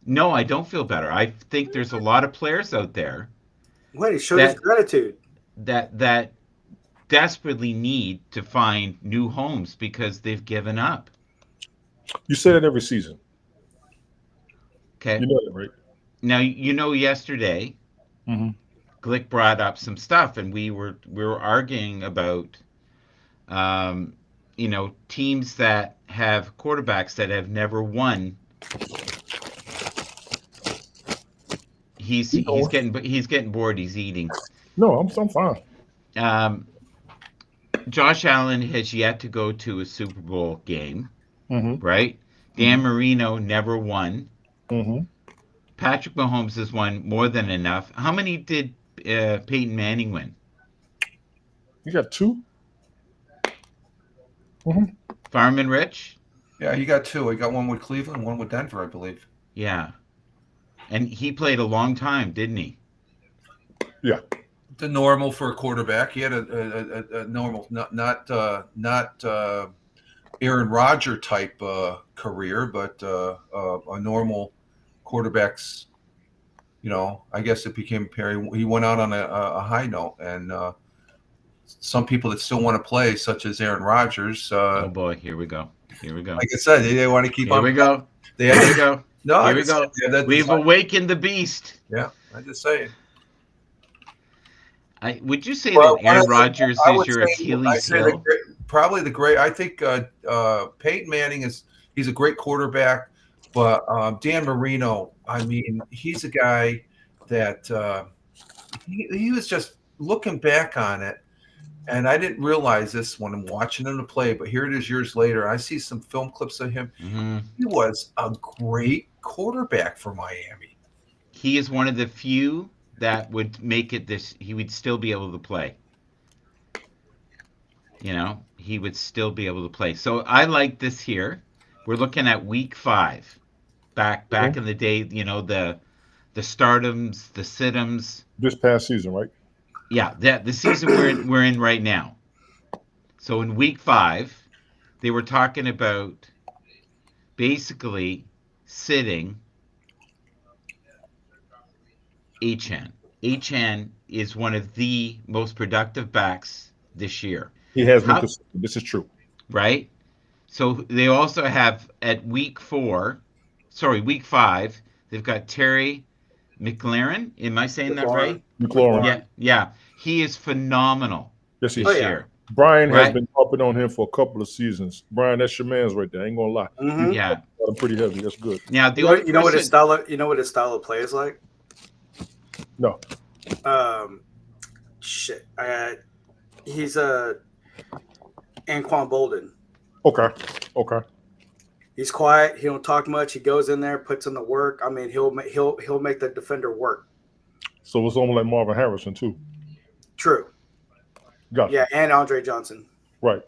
No, I don't feel better. I think there's a lot of players out there When he showed his that gratitude. that desperately need to find new homes because they've given up. You say that every season. Okay. You know that, right? Now yesterday Mm-hmm. Glick brought up some stuff and we were arguing about um, teams that have quarterbacks that have never won. He's Keep he's going. getting bored. He's eating. No, I'm fine. Um, Josh Allen has yet to go to a Super Bowl game, Mm-hmm. right? Dan Marino never won. Mm-hmm. Patrick Mahomes has won more than enough. How many did Peyton Manning win? You got two. Mm-hmm. Fireman Rich? Yeah, he got two. He got one with Cleveland, one with Denver, I believe. Yeah. And he played a long time, didn't he? Yeah. The normal for a quarterback. He had a normal, not Aaron Rodgers type career, but a normal quarterback's. I guess it became Perry. He went out on a high note, and some people that still want to play, such as Aaron Rodgers. Oh boy, here we go. Here we go. Like I said, they want to keep Here on. we go. They Here had, we go. no, Here I we just go. said they had that We've desire. awakened the beast. Yeah, I'm just saying. Would you say Well, that Aaron Rodgers I is would your say, Achilles heel? probably the great. I think Peyton Manning he's a great quarterback, but Dan Marino. I mean, he's a guy that he was just looking back on it, and I didn't realize this when I'm watching him to play. But here it is years later. I see some film clips of him. Hmm. He was a great quarterback for Miami. He is one of the few that would make it this. He would still be able to play. He would still be able to play. So I like this here. We're looking at week 5. Back in the day, the stardoms, the situms. This past season, right? Yeah, the season we're in right now. So in week 5, they were talking about basically sitting Achan. Achan is one of the most productive backs this year. He has been How consistent. This is true. right? So they also have at week 5, they've got Terry McLaren. Am I saying that right? McLaurin. McLaurin. McLaurin. Yeah. He is phenomenal Yes, he Oh this is. yeah. year, Brian has right? been harping on him for a couple of seasons. Brian, that's your man's right there. I ain't gonna lie. He's Hmm. Yeah. got him pretty heavy. That's good. Now the You know, only you know what his person, style. You know what his style of play is like. No. Shit. He's a Anquan Bolden. Okay. Okay. He's quiet. He don't talk much. He goes in there, puts in the work. I mean, he'll make the defender work. So it's almost like Marvin Harrison too. True. Gotcha. Yeah, and Andre Johnson. Right.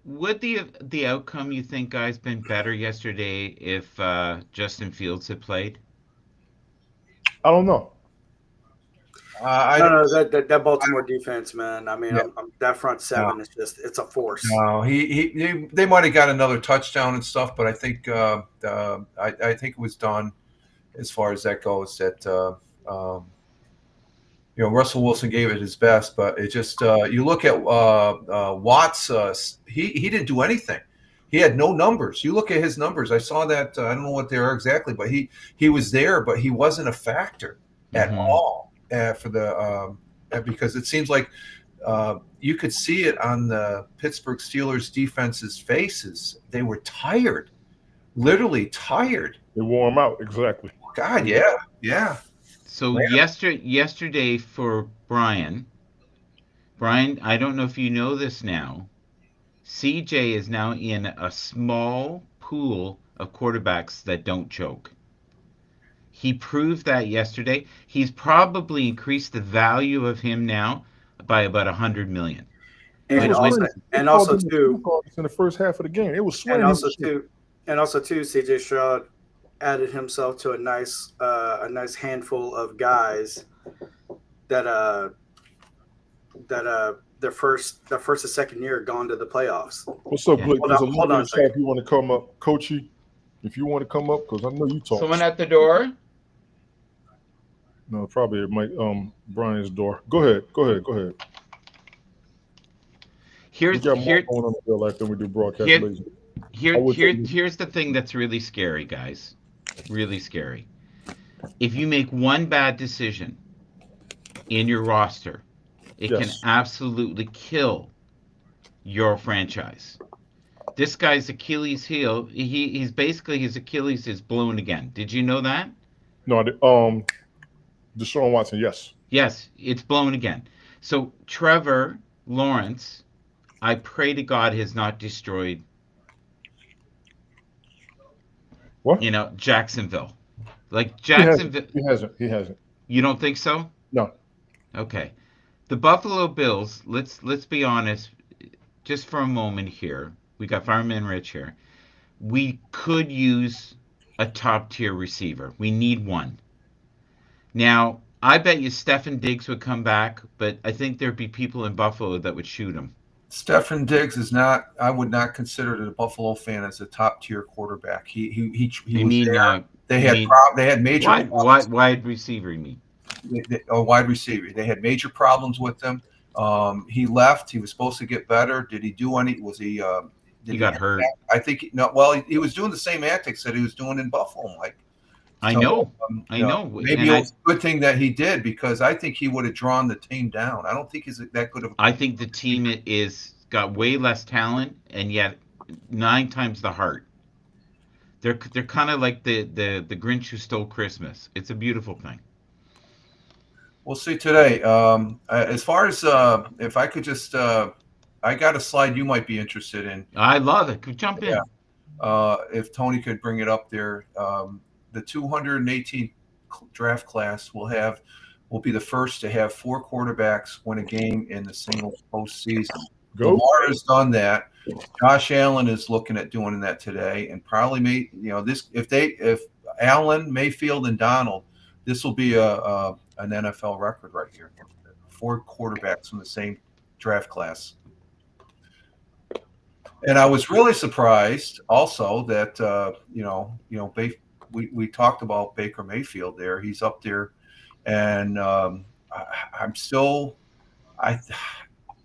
would the outcome you think guys been better yesterday if Justin Fields had played? I don't know. No, that Baltimore defense, man. I mean, Yeah. that front seven is it's a force. No, they might have got another touchdown and stuff, but I think I think it was done as far as that goes. That Russell Wilson gave it his best, but it just you look at Watts. He didn't do anything. He had no numbers. You look at his numbers. I saw that. I don't know what they are exactly, but he was there, but he wasn't a factor at all for the because it seems like you could see it on the Pittsburgh Steelers defense's faces. They were tired, literally tired. They wore him out. Exactly. God, yeah. So yesterday for Brian, I don't know if you know this now. CJ is now in a small pool of quarterbacks that don't choke. He proved that yesterday. He's probably increased the value of him now by about 100 million. And It was also, crazy. They and called also him the too, field goal in the first half of the game. It was and swearing. also too, CJ Stroud added himself to a nice handful of guys that their first and second year gone to the playoffs. What's up, Yeah. Blake? There's a Hold little on a bit of second. talk. You want to come up, Coachy? If you want to come up, because I know you talk. Someone at the door? No, probably it might Brian's door. Go ahead. We Here's got more going on in real life than we do broadcast. here's the thing that's really scary, guys. Really scary. If you make one bad decision in your roster, it can Yes. absolutely kill your franchise. This guy's Achilles heel, he's basically his Achilles is blown again. Did you know that? No, Deshaun Watson. Yes. Yes, it's blown again. So Trevor Lawrence, I pray to God, has not destroyed What? Jacksonville. Like He hasn't. Jacksonville. He hasn't. You don't think so? No. Okay. The Buffalo Bills, let's be honest, just for a moment here. We got Fireman Rich here. We could use a top tier receiver. We need one. Now, I bet you Stefan Diggs would come back, but I think there'd be people in Buffalo that would shoot him. Stefan Diggs is not. I would not consider the Buffalo fan as a top tier quarterback. He was there. They had major wide receiver, you mean? a wide receiver. They had major problems with him. He left. He was supposed to get better. Did he do any? Was he? He got hurt. I think no. Well, he was doing the same antics that he was doing in Buffalo, Mike. I know. Maybe it was a good thing that he did, because I think he would have drawn the team down. I don't think he's that good of. I think the team is got way less talent and yet 9 times the heart. They're kind of like the Grinch who stole Christmas. It's a beautiful thing. We'll see today. As far as if I could just, I got a slide you might be interested in. I love it. Jump in. If Tony could bring it up there. The 218 draft class will be the first to have 4 quarterbacks win a game in the single postseason. Lamar has done that. Josh Allen is looking at doing that today, and probably if Allen, Mayfield, and Donald, this will be a an NFL record right here. 4 quarterbacks from the same draft class. And I was really surprised also that we talked about Baker Mayfield there. He's up there, and I'm still I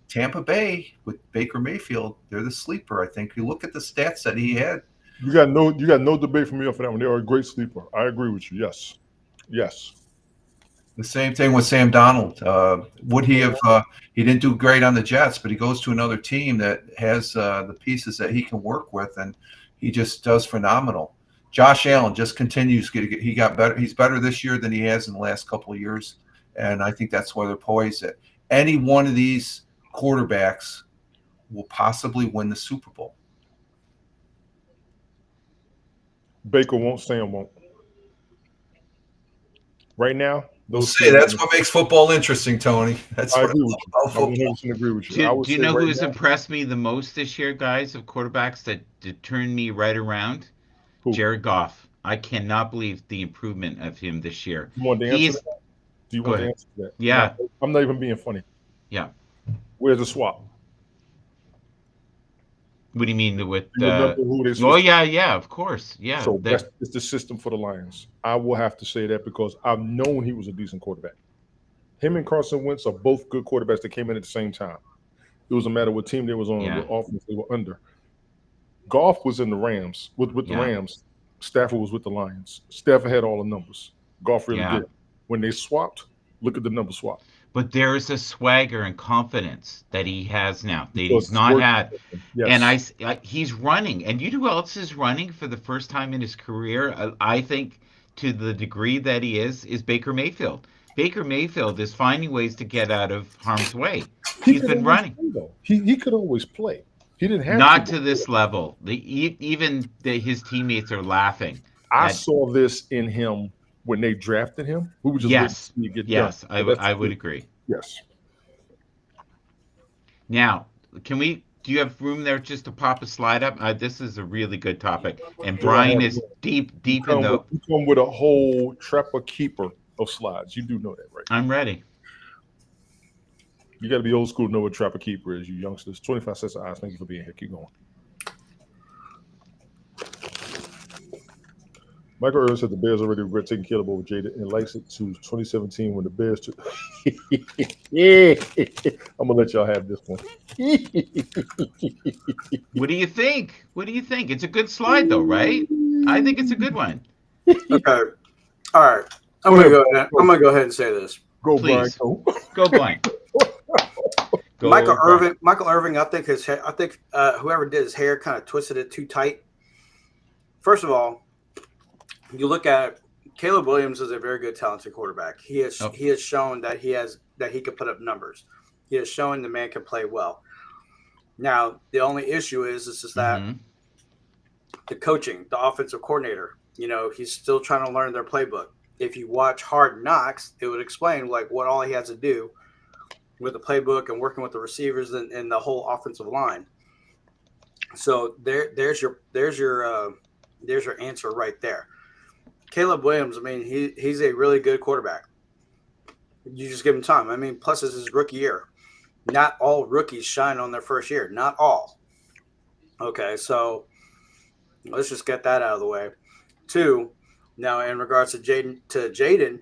Tampa Bay with Baker Mayfield. They're the sleeper. I think you look at the stats that he had. You got no debate from me for that one. They are a great sleeper. I agree with you. Yes, yes. The same thing with Sam Donald. Would he have? He didn't do great on the Jets, but he goes to another team that has the pieces that he can work with, and he just does phenomenal. Josh Allen just continues. He got better. He's better this year than he has in the last couple of years, and I think that's where they're poised. At any one of these quarterbacks will possibly win the Super Bowl. Baker won't. Sam won't. Right now, We'll see. That's what makes football interesting, Tony. That's I what agree I with love you. about I football. 100% agree with you. I would Do you say know right who's now, impressed me the most this year, guys, of quarterbacks that turned me right around? who? Jared Goff. I cannot believe the improvement of him this year. You want to answer He's that? Do you Go want to ahead. answer that? Yeah. No, I'm not even being funny. Yeah. Where's the swap? What do you mean with? Do you remember who they Oh switched? yeah, of course, yeah. So it's the system for the Lions. I will have to say that because I've known he was a decent quarterback. Him and Carson Wentz are both good quarterbacks that came in at the same time. It was a matter of what team they was on, Yeah. what offense they were under. Goff was in the Rams with the Yeah. Rams. Stafford was with the Lions. Stafford had all the numbers. Goff really Yeah. did. When they swapped, look at the number swap. But there is a swagger and confidence that he has now that Because he's it's not working had. for him. And Yes. he's running. And you know who else is running for the first time in his career? I think to the degree that he is Baker Mayfield. Baker Mayfield is finding ways to get out of harm's way. He He's could been always running. play though. He could always play. He didn't have Not to. to this level. His teammates are laughing I at. saw this in him when they drafted him. We were just waiting to Yes, see it get done. yes, But that's I the would truth. agree. Yes. Now, do you have room there just to pop a slide up? This is a really good topic, and Do I Brian have is room? deep in the. You come with a whole trapper keeper of slides. You do know that, right? I'm ready. You got to be old school to know what trapper keeper is, you youngsters. 25 cents of eyes. Thank you for being here. Keep going. Michael Irvin said the Bears already regret taking Caleb over Jada and likes it to 2017 when the Bears took. Yeah, I'm gonna let y'all have this one. What do you think? What do you think? It's a good slide, though, right? I think it's a good one. Okay. All right. I'm gonna go ahead and say this. Go, Brian. Please. Go. Go, Brian. Go, Michael Brian. Irving. I think whoever did his hair kind of twisted it too tight. First of all, you look at Caleb Williams is a very good, talented quarterback. He has shown that he can put up numbers. He has shown the man can play well. Now the only issue is that the coaching, the offensive coordinator, he's still trying to learn their playbook. If you watch Hard Knocks, it would explain like what all he has to do with the playbook and working with the receivers and the whole offensive line. So there's your answer right there. Caleb Williams, I mean, he's a really good quarterback. You just give him time. I mean, plus it's his rookie year. Not all rookies shine on their first year. Not all. Okay, so let's just get that out of the way. 2, now in regards to Jaden,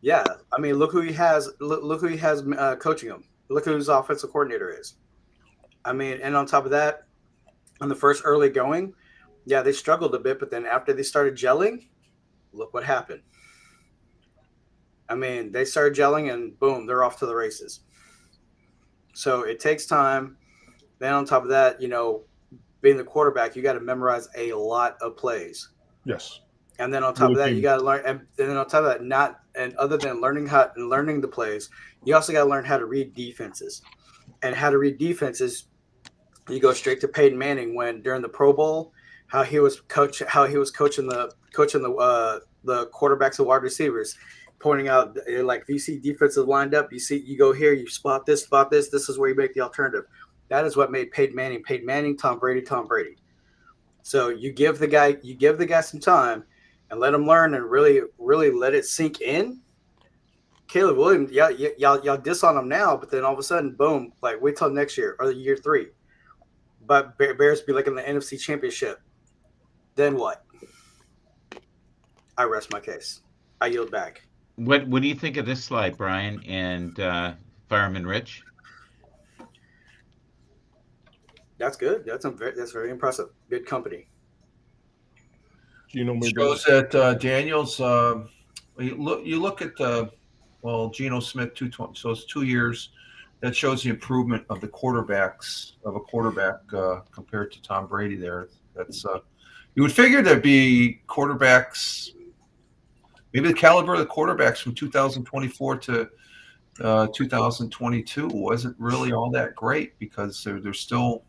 yeah, I mean, look who he has. Look who he has coaching him. Look who his offensive coordinator is. I mean, and on top of that, on the first early going, yeah, they struggled a bit, but then after they started gelling, look what happened. I mean, they started gelling and boom, they're off to the races. So it takes time. Then on top of that, being the quarterback, you got to memorize a lot of plays. Yes. And then on top of that, you got to learn. And then on top of that, other than learning the plays, you also got to learn how to read defenses. And how to read defenses, you go straight to Peyton Manning when during the Pro Bowl, how he was coaching the quarterbacks and wide receivers, pointing out like if you see defenses lined up, you go here, you spot this, this is where you make the alternative. That is what made Peyton Manning, Tom Brady. So you give the guy some time and let him learn and really, really let it sink in. Caleb Williams, y'all diss on him now, but then all of a sudden, boom, like wait till next year or the year 3. But Bears be like in the NFC Championship. Then what? I rest my case. I yield back. What do you think of this slide, Brian and Fireman Rich? That's good. That's very impressive. Good company. Gino made Shows that Daniels. You look at Geno Smith 220. So it's 2 years. That shows the improvement of the quarterbacks of a quarterback compared to Tom Brady. There, that's you would figure there'd be quarterbacks. Maybe the caliber of the quarterbacks from 2024 to 2022 wasn't really all that great because they're still,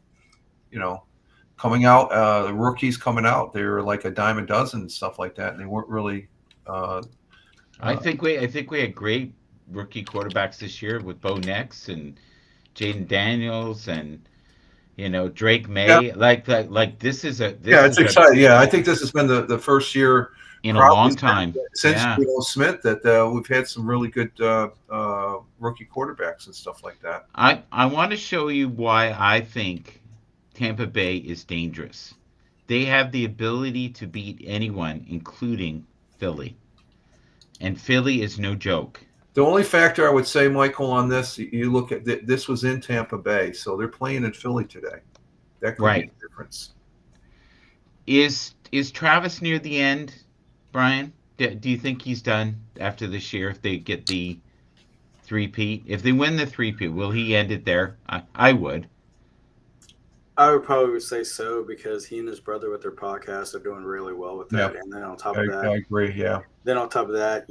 coming out. The rookies coming out, they were like a dime a dozen and stuff like that, and they weren't really. I think we had great rookie quarterbacks this year with Bo Nix and Jaden Daniels and Drake May. Yeah. Like this is It's exciting. Yeah, I think this has been the first year in a long time since Smith that we've had some really good rookie quarterbacks and stuff like that. I want to show you why I think Tampa Bay is dangerous. They have the ability to beat anyone, including Philly. And Philly is no joke. The only factor I would say, Michael, on this, you look at this was in Tampa Bay, so they're playing in Philly today. That could be the difference. Is Travis near the end, Brian? Do you think he's done after this year if they get the 3-peat? If they win the 3-peat, will he end it there? I would. I would probably say so because he and his brother with their podcast are doing really well with that. And then on top of that, I agree. Yeah. Then on top of that,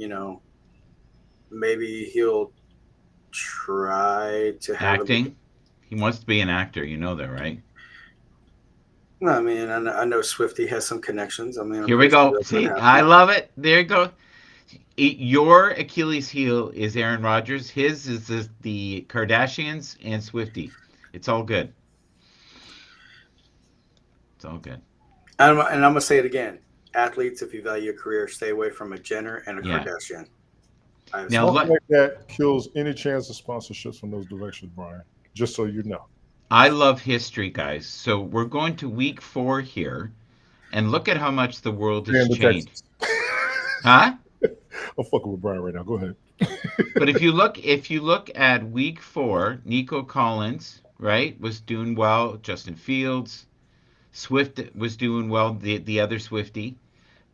maybe he'll try to have acting. He wants to be an actor. You know that, right? I mean, I know Swifty has some connections. I mean, here we go. See, I love it. There you go. Your Achilles heel is Aaron Rodgers. His is the Kardashians and Swifty. It's all good. It's all good. And I'm going to say it again. Athletes, if you value your career, stay away from a Jenner and a Kardashian. Now, like that kills any chance of sponsorships from those directions, Brian, just so you know. I love history, guys. So we're going to week 4 here, and look at how much the world has changed. Huh? I'm fucking with Brian right now. Go ahead. But if you look at week 4, Nico Collins, right, was doing well. Justin Fields, Swift was doing well. The other Swifty,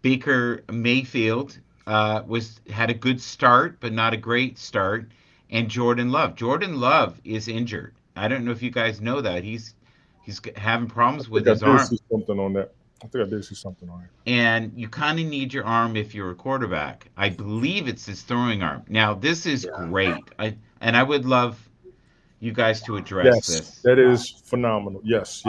Baker Mayfield had a good start, but not a great start. And Jordan Love is injured. I don't know if you guys know that he's having problems with his arm. Something on that. I think I did see something on it. And you kind of need your arm if you're a quarterback. I believe it's his throwing arm. Now this is great. I would love you guys to address this. That is phenomenal. Yes.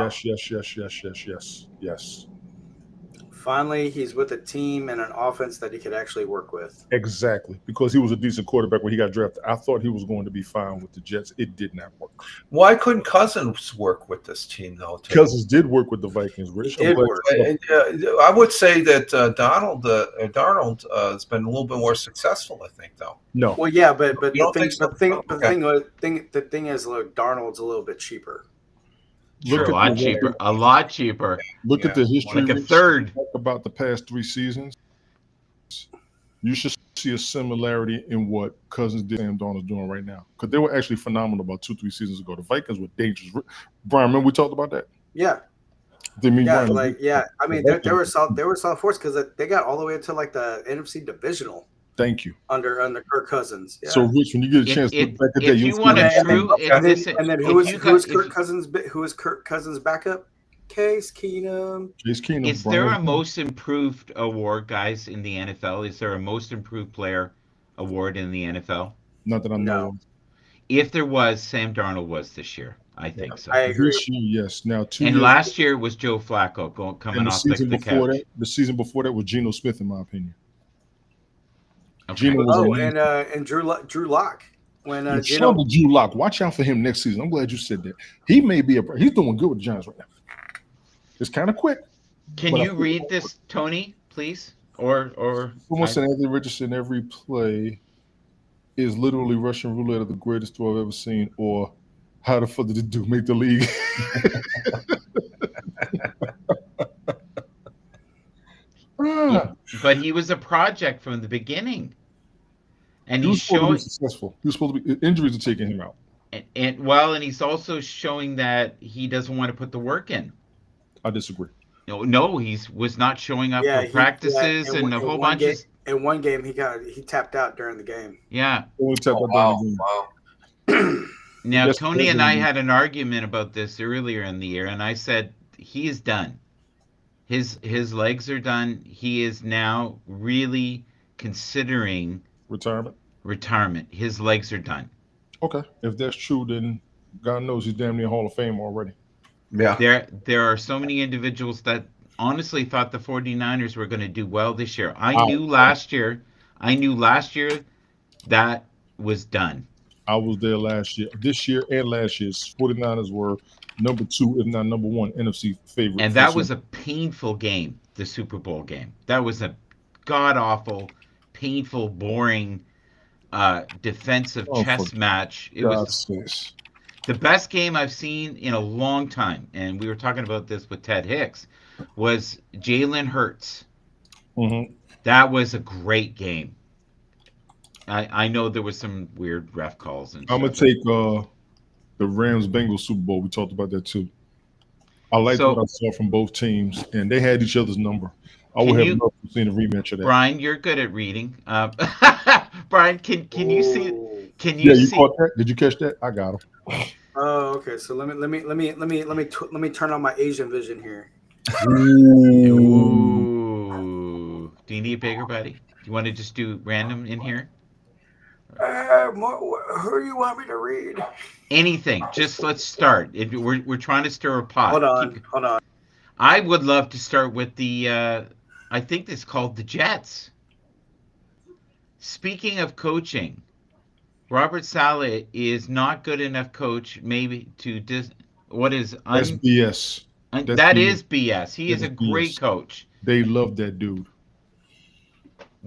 Finally, he's with a team and an offense that he could actually work with. Exactly, because he was a decent quarterback when he got drafted. I thought he was going to be fine with the Jets. It did not work. Why couldn't Cousins work with this team, though? Cousins did work with the Vikings, Rich. I would say that Darnold has been a little bit more successful, I think, though. No. Well, yeah, but the thing is, look, Darnold's a little bit cheaper. Sure, a lot cheaper. Look at the history. Like a third. Talk about the past 3 seasons. You should see a similarity in what Cousins did and Sam Darnold's doing right now. Because they were actually phenomenal about 2-3 seasons ago. The Vikings were dangerous. Brian, remember we talked about that? Yeah. I mean, they were solid force because they got all the way to like the NFC divisional. Thank you. Under Kirk Cousins. Yeah. So, Rich, when you get a chance to look back at that, you want to who is Kirk Cousins? Who is Kirk Cousins' backup? Case Keenum. Is there a most improved award, guys, in the NFL? Is there a most improved player award in the NFL? Not that I know of. If there was, Sam Darnold was this year. I think so. I agree. This year, yes. Now, last year was Joe Flacco coming off the couch. The season before that was Geno Smith, in my opinion. Okay. And Drew Lock. When Drew Lock, watch out for him next season. I'm glad you said that. He may be he's doing good with the Giants right now. It's kind of quick. Can you read this, Tony, please? Or almost Anthony Richardson every play. Is literally Russian roulette the greatest throw I've ever seen, or how the fuck did it do make the league? Yeah, Ah, but he was a project from the beginning, and he he's was supposed to be showing. successful. He was supposed to be. Injuries are taking him out. And he's also showing that he doesn't want to put the work in. I disagree. No, no, he's was not showing up Yeah, for he yeah practices and a in whole one bunch game of he tapped out during the game. yeah. Only tapped Oh out during the wow, game. wow. Now Yes, Tony and I had an argument about this earlier in the year, and I said he is done. His legs are done. He is now really considering retirement. retirement. His legs are done. Okay, if that's true, then God knows he's damn near Hall of Fame already. Yeah. There are so many individuals that honestly thought the 49ers were going to do well this year. I knew last year that was done. I was there last year. This year and last year's 49ers were number two, if not number one, NFC favorite And for the that Super was a painful game, the Super Bowl game. That was a god awful, painful, boring defensive Bowl. Oh, for chess match. It was God's sakes. the best game I've seen in a long time. And we were talking about this with Ted Hicks. Was Jalen Hurts. Mm-hmm. That was a great game. I know there was some weird ref calls and I'm gonna stuff. take the Rams Bengals Super Bowl. We talked about that too. I liked what I So saw from both teams, and they had each other's number. I can would have you, loved to see a rematch of that. Brian? You're good at reading. Brian, can you see? Ooh. Can Yeah, you you see? caught that? Did you catch that? I got him. Oh, okay. So let me turn on my Asian vision here. Ooh. Ooh. Do you need a bigger buddy? Do you want to just do random in here? Who do you want me to read? Anything. Just let's start. We're trying to stir a pot. Hold on. I would love to start with the. I think it's called the Jets. Speaking of coaching, Robert Saleh is not good enough coach. Maybe to what is That's BS. That's that BS. is BS. He That is is a great BS. coach. They love that dude.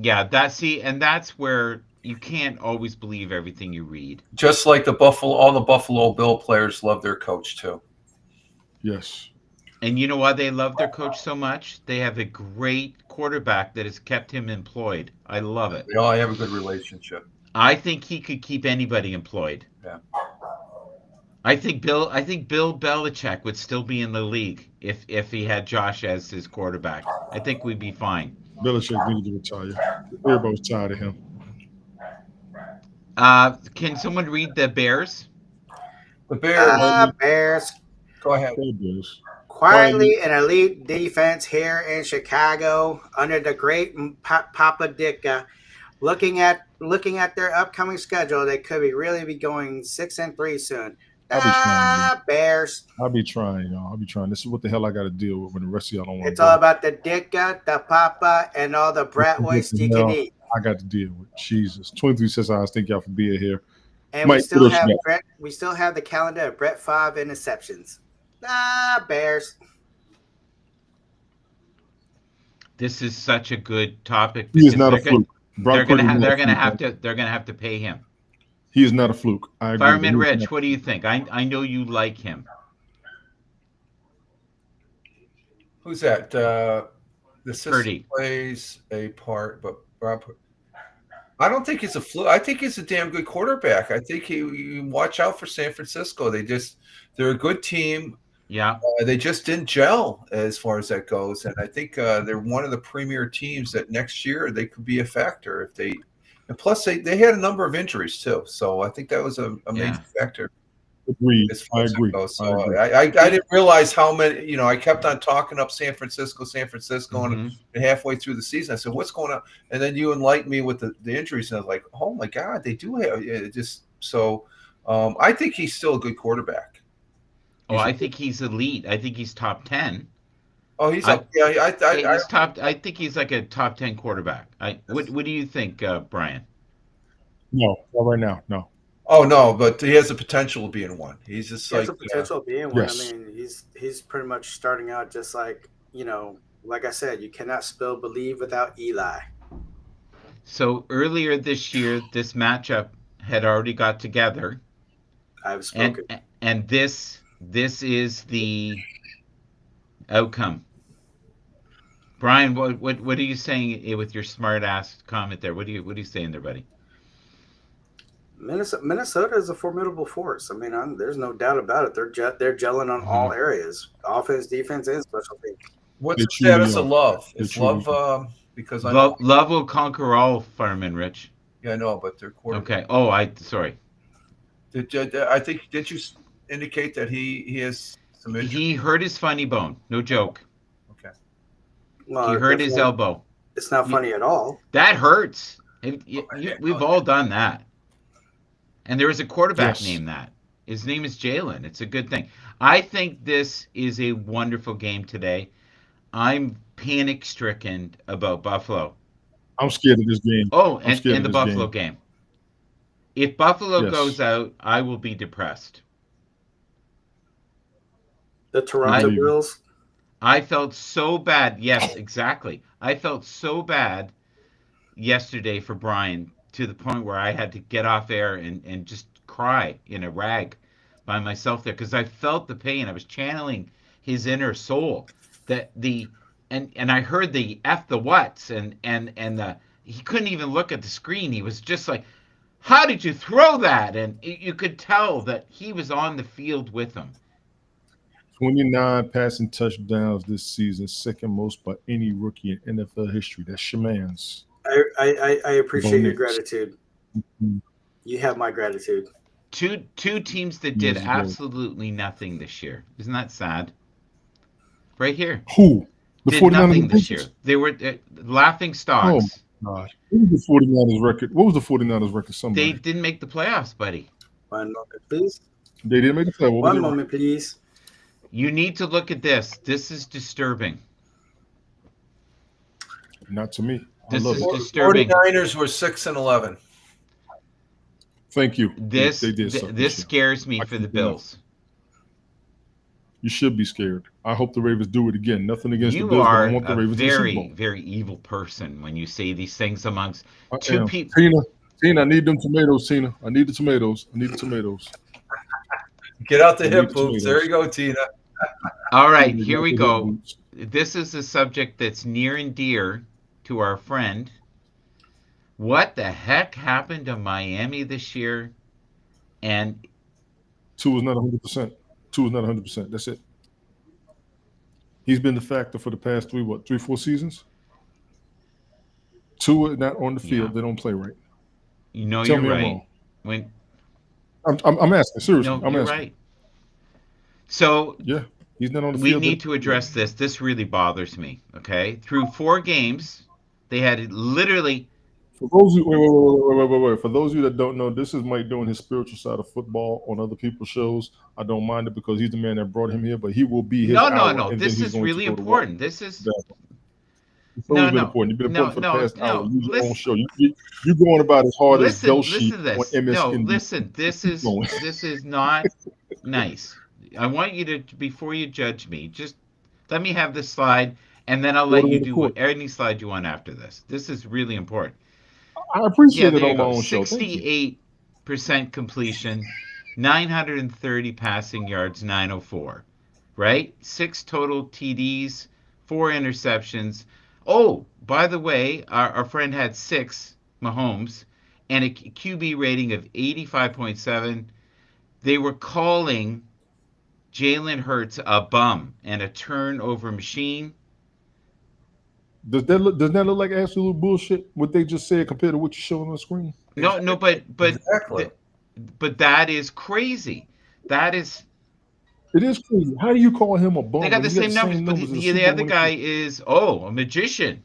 Yeah, and that's where you can't always believe everything you read. Just like all the Buffalo Bill players love their coach too. Yes. And you know why they love their coach so much? They have a great quarterback that has kept him employed. I love it. They all have a good relationship. I think he could keep anybody employed. Yeah. I think Bill Belichick would still be in the league if he had Josh as his quarterback. I think we'd be fine. Belichick needed to retire. Everybody was tired of him. Can someone read the Bears? The Bears. Bears. Go ahead. Hey, Bears. Quietly an elite defense here in Chicago under the great Papa Ditka. Looking at their upcoming schedule, they could really be going 6-3 soon. I'll be trying. Bears. I'll be trying, y'all. I'll be trying. This is what the hell I got to deal with when the rest of y'all don't want It's to. all about the Ditka, the Papa, and all the bratwurst you can eat. I got to deal with. Jesus. 23 says I thank y'all for being here. And we still have the calendar of Brett Favre interceptions. Bears. This is such a good topic. He is not a fluke. They're gonna have to pay him. He is not a fluke. I agree. Fireman Rich, what do you think? I know you like him. Who's that? The system Purdy plays a part, but Rob. I don't think he's a fluke. I think he's a damn good quarterback. I think you watch out for San Francisco. They're a good team. Yeah. They just didn't gel as far as that goes, and I think they're one of the premier teams that next year they could be a factor if they. And plus, they had a number of injuries too, so I think that was a major factor. Agreed. As far I as agree. goes. So I didn't realize how many. I kept on talking up San Francisco, and halfway through the season, I said, "What's going on?" And then you enlightened me with the injuries, and I was like, "Oh my God, they do have it just." So I think he's still a good quarterback. I think he's elite. I think he's top 10. Oh, he's up. Yeah, he's top. I think he's like a top 10 quarterback. What do you think, Brian? No, not right now. No. Oh no, but he has the potential of being one. He's just has the potential of being one. Yes. I mean, he's pretty much starting out just like like I said, you cannot spell believe without Eli. So earlier this year, this matchup had already got together, I've spoken. and this is the outcome. Brian, what are you saying with your smart ass comment there? What are you saying there, buddy? Minnesota is a formidable force. I mean, there's no doubt about it. They're gelling on all Mm-hmm. areas, offense, defense, and special teams. What's They the truly status are. of Love? They Is truly Love because I know Love will conquer all, Fireman Rich. yeah I know, but their quarterback. Okay. Oh, sorry. I think did you indicate that he has some injury? He hurt his funny bone. No joke. Okay. He hurt his elbow. It's not funny at all. That hurts. We've all done that. And there is a quarterback Yes. named that. His name is Jalen. It's a good thing. I think this is a wonderful game today. I'm panic stricken about Buffalo. I'm scared of this game. Oh, I'm scared and the of this Buffalo game. If Buffalo Yes. goes out, I will be depressed. The Toronto believe it. Bills. I felt so bad. Yes, exactly. I felt so bad yesterday for Brian to the point where I had to get off air and just cry in a rag by myself there because I felt the pain. I was channeling his inner soul. And I heard the F the whats and the he couldn't even look at the screen. He was just like, how did you throw that? And you could tell that he was on the field with him. 29 passing touchdowns this season, second most by any rookie in NFL history. That's your man's. I appreciate your Bonus. gratitude. Mhm. You have my gratitude. Two teams that did absolutely nothing this year. Isn't that sad? Right here. Who? The Did 49ers nothing and this year. Patriots? They were laughing stocks. God. What was the 49ers record? What was the 49ers record? They Somebody. didn't make the playoffs, buddy. One moment, please. They didn't make the play. What was One their moment, please. You need to look at this. This is disturbing. record? Not to me. I This love is it. disturbing. 49ers were 6-11. Thank you. This They did suck this year. scares me I for the can't do that. Bills. You should be scared. I hope the Ravens do it again. Nothing against the You Bills, but are I want the a Ravens in the Super very, Bowl. very evil person when you say these things amongst I two am. people. Tina, I need them tomatoes, Tina. I need the tomatoes. I need the tomatoes. Get out the I need hip the hoops. tomatoes. There you go, Tina. All right, I need here we the go. boots. This is a subject that's near and dear to our friend. What the heck happened to Miami this year? And Two is not 100%. Two is not 100%. That's it. He's been the factor for the past 3-4 seasons? Two are not on the field. Yeah. They don't play right. you know Tell you're me I'm right. wrong. When I'm asking. Seriously. no, I'm you're asking. right. So Yeah. He's not on the we field. need to address this. This really bothers me. Okay, through 4 games, they had literally. For those of you, wait. For those of you that don't know, this is Mike doing his spiritual side of football on other people's shows. I don't mind it because he's the man that brought him here, but he will be his No. hour, and This then he's is going really to go to important. This is It's always been No. important. You've been important for the No. past hour. Use your Listen. own show. You're going about as hard as listen. Bell Listen Sheet to on this. MSNBC. No, listen. This Keep is going. this is not nice. I want you to, before you judge me, just let me have this slide, and then I'll let Order you in the do court. any slide you want after this. This is really important. I Yeah, appreciate it there you on my go. own show. Thank you. 68% completion, 930 passing yards, 904. Right? 6 total TDs, 4 interceptions. Oh, by the way, our friend had 6, Mahomes, and a QB rating of 85.7. They were calling Jalen Hurts a bum and a turnover machine. Does that look like absolute bullshit? What they just said compared to what you're showing on the screen? No, but Exactly. but that is crazy. That is. It is crazy. How do you call him a bum? They got when the you same numbers, but as a the Super other Bowl guy winner? is a magician.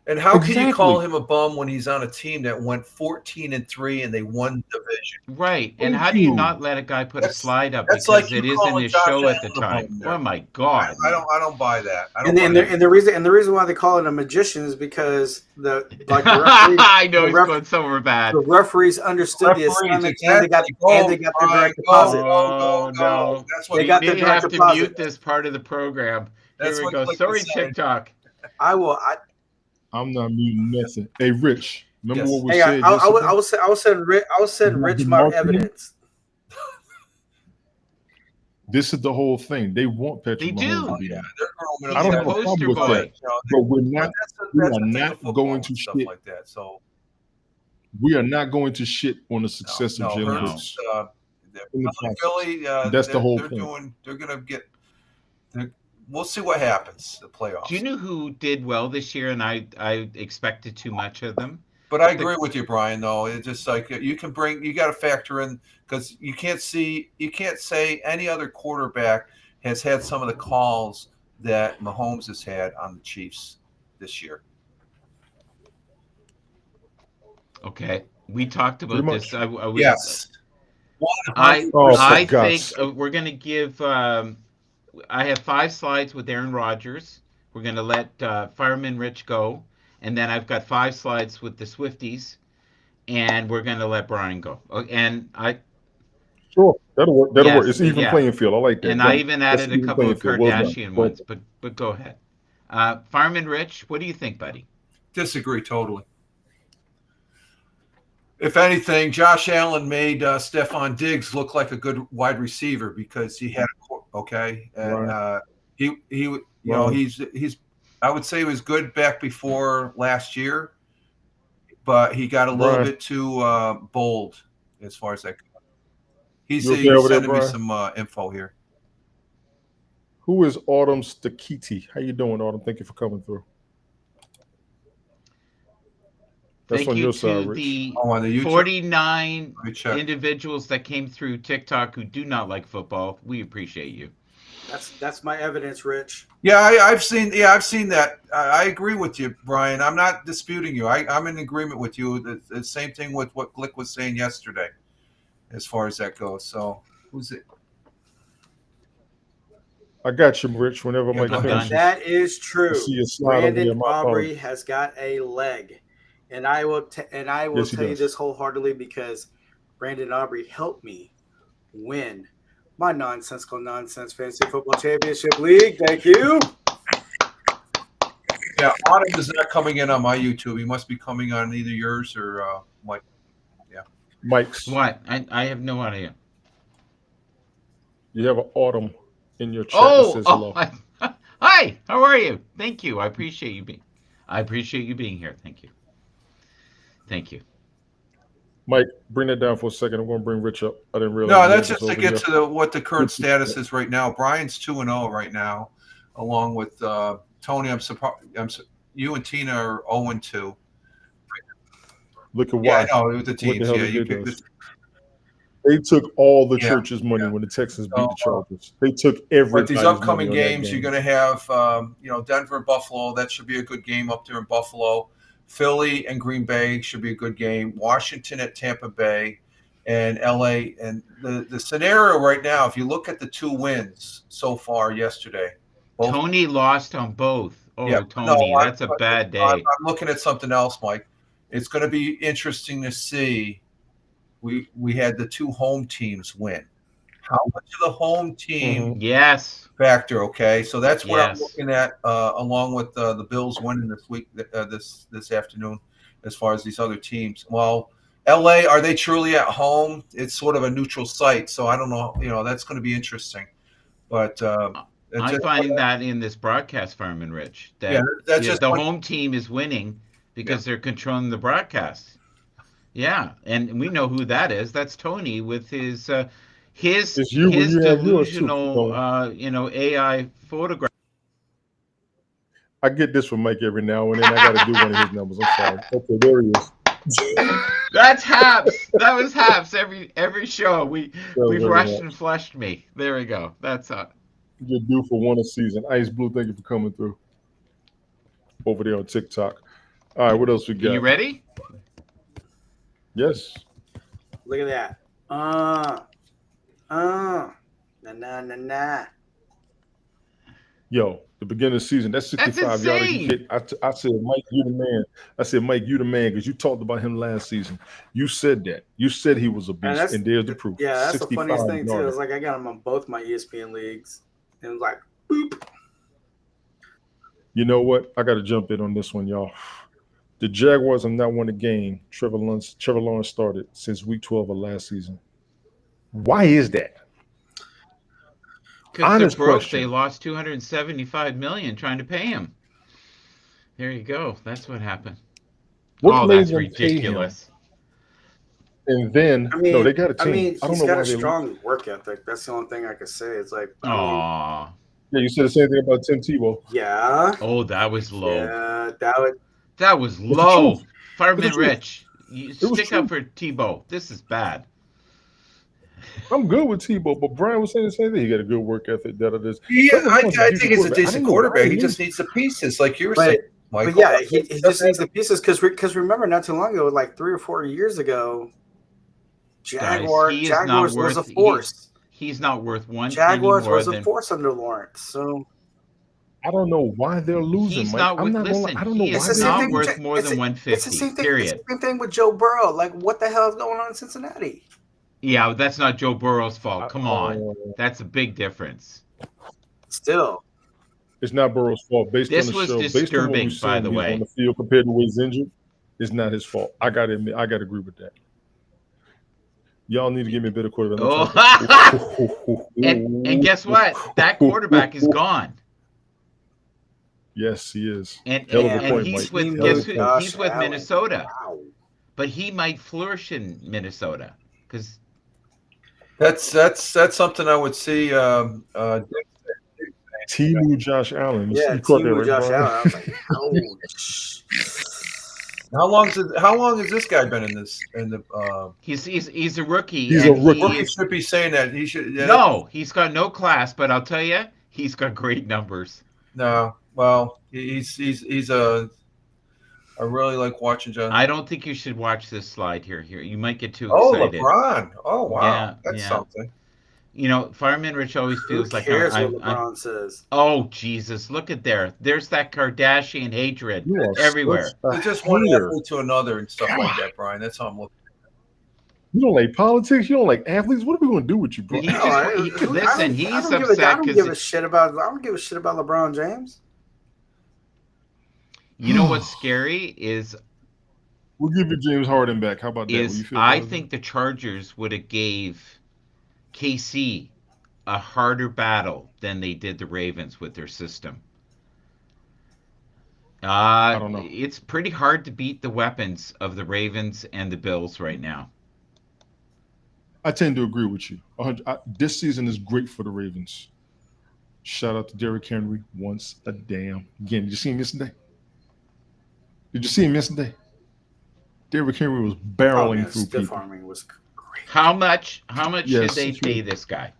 And how can you call Exactly. him a bum when he's on a team that went 14-3 and they won the division? Right. And Thank how do you you. not let a guy put a That's- slide up that's because like it you isn't calling his Josh show at the Allen a time? bum there. Oh my God. I don't buy that. I don't And buy and that. the reason why they call it a magician is because the referees, I know the he's ref- going somewhere bad. the referees understood the Referees, assignment exactly. and they got their direct deposit. Oh, no. That's what They We got may their direct have to deposit. mute this part of the program. That's Here we what go. Click Sorry, is saying. TikTok. I will. I'm not muting nothing. Hey, Rich, Remember Yes. what we Hey, said yesterday? I will send About Rich him my marketing? evidence. This is the whole thing. They want They Patrick Mahomes to do. be there. They're growing I He's don't a have a upset. problem poster with that, boy. You know, but but we that's are the thing not with football going and to stuff shit. like that. So We are not going to shit on the no, success of no, Jalen No. Hurts. Hurts in the process. Philly, That's the whole they're point. doing. They're gonna get. We'll see what happens. The Do you playoffs. know who did well this year, and I expected too much of them? But I The agree with you, Brian. Though it's just like you got to factor in because you can't say any other quarterback has had some of the calls that Mahomes has had on the Chiefs this year. Okay, we talked Pretty about this. much. Yes, I 100%. Oh, for I God's think sake. we're gonna give. I have 5 slides with Aaron Rodgers. We're gonna let Fireman Rich go, and then I've got 5 slides with the Swifties, and we're gonna let Brian go. And I Sure. That'll work. That'll work. yes, It's even yeah, playing field. I like that. and I even That's added an a even couple playing of field. Well done. Kardashian Well ones, done. but go ahead. Fireman Rich, what do you think, buddy? Disagree totally. If anything, Josh Allen made Stephon Diggs look like a good wide receiver because he had okay, and Right. he Right. he's I would say he was good back before last year, but he got a little Brian, bit too bold as far as that. you He okay was over there, sending me Brian? some info here. Who is Autumn Stakiti? How you doing, Autumn? Thank you for coming through. That's Thank on you your side, to Rich. the Oh, on the YouTube, 49 let me check. individuals that came through TikTok who do not like football. We appreciate you. That's my evidence, Rich. Yeah, I've seen. Yeah, I've seen that. I agree with you, Brian. I'm not disputing you. I'm in agreement with you. The same thing with what Glick was saying yesterday, as far as that goes. So, who's it? I got you, Rich. Whenever Yeah, Mike go I'm ahead. done. finishes, That is I see true. a slide over there. Brandon My Aubrey apologies. has got a leg, and I will Yes, he tell you does. this wholeheartedly because Brandon Aubrey helped me win my nonsensical nonsense fantasy football championship league. Thank you. Yeah, Autumn is not coming in on my YouTube. He must be coming on either yours or Mike. Yeah. Mike's. What? I have no idea. You have an Autumn in your chat that Oh, says oh, hello. hi. How are you? Thank you. I appreciate you being here. Thank you. Thank you. Mike, bring that down for a second. I'm going to bring Rich up. I didn't realize No, we had that's this just to over get here. to what the current status is right now. Brian's 2-0 right now, along with Tony. I'm surprised. You and Tina are 0-2. Look at Yeah, why. I know with the What the teams. hell Yeah, they you did to picked us. this. They took all the Yeah, church's money yeah. when the Texans beat So, the Chargers. They took but these everybody's money upcoming on that games, you're game. going to have, Denver and Buffalo. That should be a good game up there in Buffalo. Philly and Green Bay should be a good game. Washington at Tampa Bay, and LA. And the scenario right now, if you look at the 2 wins so far yesterday, both. Tony lost on both. Yeah, Oh, no, Tony, that's a bad day. I'm looking at something else, Mike. It's going to be interesting to see. We had the 2 home teams win. How much of the home team Mhm. Yes. factor? Okay, so that's what I'm Yes. looking at, along with the Bills winning this week, this afternoon, as far as these other teams. Well, LA, are they truly at home? It's sort of a neutral site, so I don't know. That's going to be interesting. But it's I just, find that in this broadcast, Fireman Rich, yeah, that that's just the one. home team is winning Yeah. because they're controlling the broadcast. Yeah, and we know who that is. That's Tony with It's you when his you have yours too. delusional So AI photograph. I get this from Mike every now and then. I got to do one of his numbers. I'm sorry. Okay, there he is. That's Haps. That was Haps every show. That was We've very rushed and much. flushed me. There we go. That's You're due for one a season. Ice Blue, thank you for coming through over there on TikTok. All right, what else we Are you got? ready? Yes. Look at that. Na na na na. Yo, the beginning of the season, that's That's 65 yarder he insane. hit. I said, Mike, you the man. I said, Mike, you the man, because you talked about him last season. You said that. You said he was a And beast, and there's the proof. that's the 65 funniest thing too. yarder. It's like I got him on both my ESPN leagues, and it was like boop. You know what? I got to jump in on this one, y'all. The Jaguars have not won a game Trevor Lawrence started since week 12 of last season. Why is that? Because they're Honest broke. They question. lost $275 million trying to pay him. There you go. That's what happened. What Oh, made that's them pay him? ridiculous. And then, no, they got a team. I don't He's know got why a they. strong work ethic. That's the only thing I could say. It's like, Aw. Yeah, you said the same thing about Tim Tebow. yeah, Oh, that was low. yeah, that would. That was It's the low. truth. It's the Fireman truth. Rich, you It was stick up true. for Tebow. This is bad. I'm good with Tebow, but Brian was saying the same thing. He got a good work ethic. Trevor Yeah, Lawrence is I a think he's a decent decent quarterback. I don't know why quarterback. He just he needs the pieces, like you were saying, Michael. But yeah, he just needs the pieces because remember not too long ago, like 3 or 4 years ago, Guys, he is not Jaguars was a worth. force. He's not worth one penny Jaguars more was a than. force under Lawrence. So I don't know why they're losing, He's Mike. not I'm worth. not gonna lie. Listen, I don't know he why is it's the they're same not thing. losing. worth more than It's the 150. same thing. Period. It's the same thing with Joe Burrow. Like, what the hell is going on in Cincinnati? Yeah, that's not Joe Burrow's fault. Come on, that's a big difference. Still, It's not Burrow's fault. Based on This the was show, based on what we've disturbing, by seen the he's on way. the field compared to when he's injured, it's not his fault. I gotta admit, I gotta agree with that. Y'all need to give me a better quarterback. Oh, and guess what? That quarterback is gone. Yes, he is. And Hell of a and point, he's Mike. with Hell of guess a who? point. Josh He's with Allen. Minnesota, Wow. but he might flourish in Minnesota because That's something I would see. Timu Josh Allen. Yeah, You caught that Timu right, Josh Brian? Allen. I was like, ouch. How long has this guy been in this? In the he's a rookie. He's and a rookie. rookie should be saying that he should. Yeah, No, he's got no class, but I'll tell you, he's got great numbers. No, well, he's a. I really like watching John. I don't think you should watch this slide here. You might get too Oh, excited. LeBron! Oh, wow, Yeah, that's yeah. something. You know, Fireman Rich always Who feels like cares I'm. what LeBron says? Oh Jesus! Look at there. There's that Kardashian hatred You are everywhere. such a It's just one hater. athlete to another and stuff like that, Brian. That's how I'm looking. You don't like politics. You don't like athletes. What are we going to do with you, bro? He No, just listen. He's I don't upset give a because shit about. I don't give a shit about LeBron James. you know what's scary is We'll give you James Harden back. How about that? Will you is feel I better? think the Chargers would have gave KC a harder battle than they did the Ravens with their system. I don't know. It's pretty hard to beat the weapons of the Ravens and the Bills right now. I tend to agree with you. This season is great for the Ravens. Shout out to Derrick Henry once a damn again. Did you see him yesterday? Did you see him yesterday? Derrick Henry was barreling through stiff people. arming was great. How much should Yes, they it's pay true. this guy?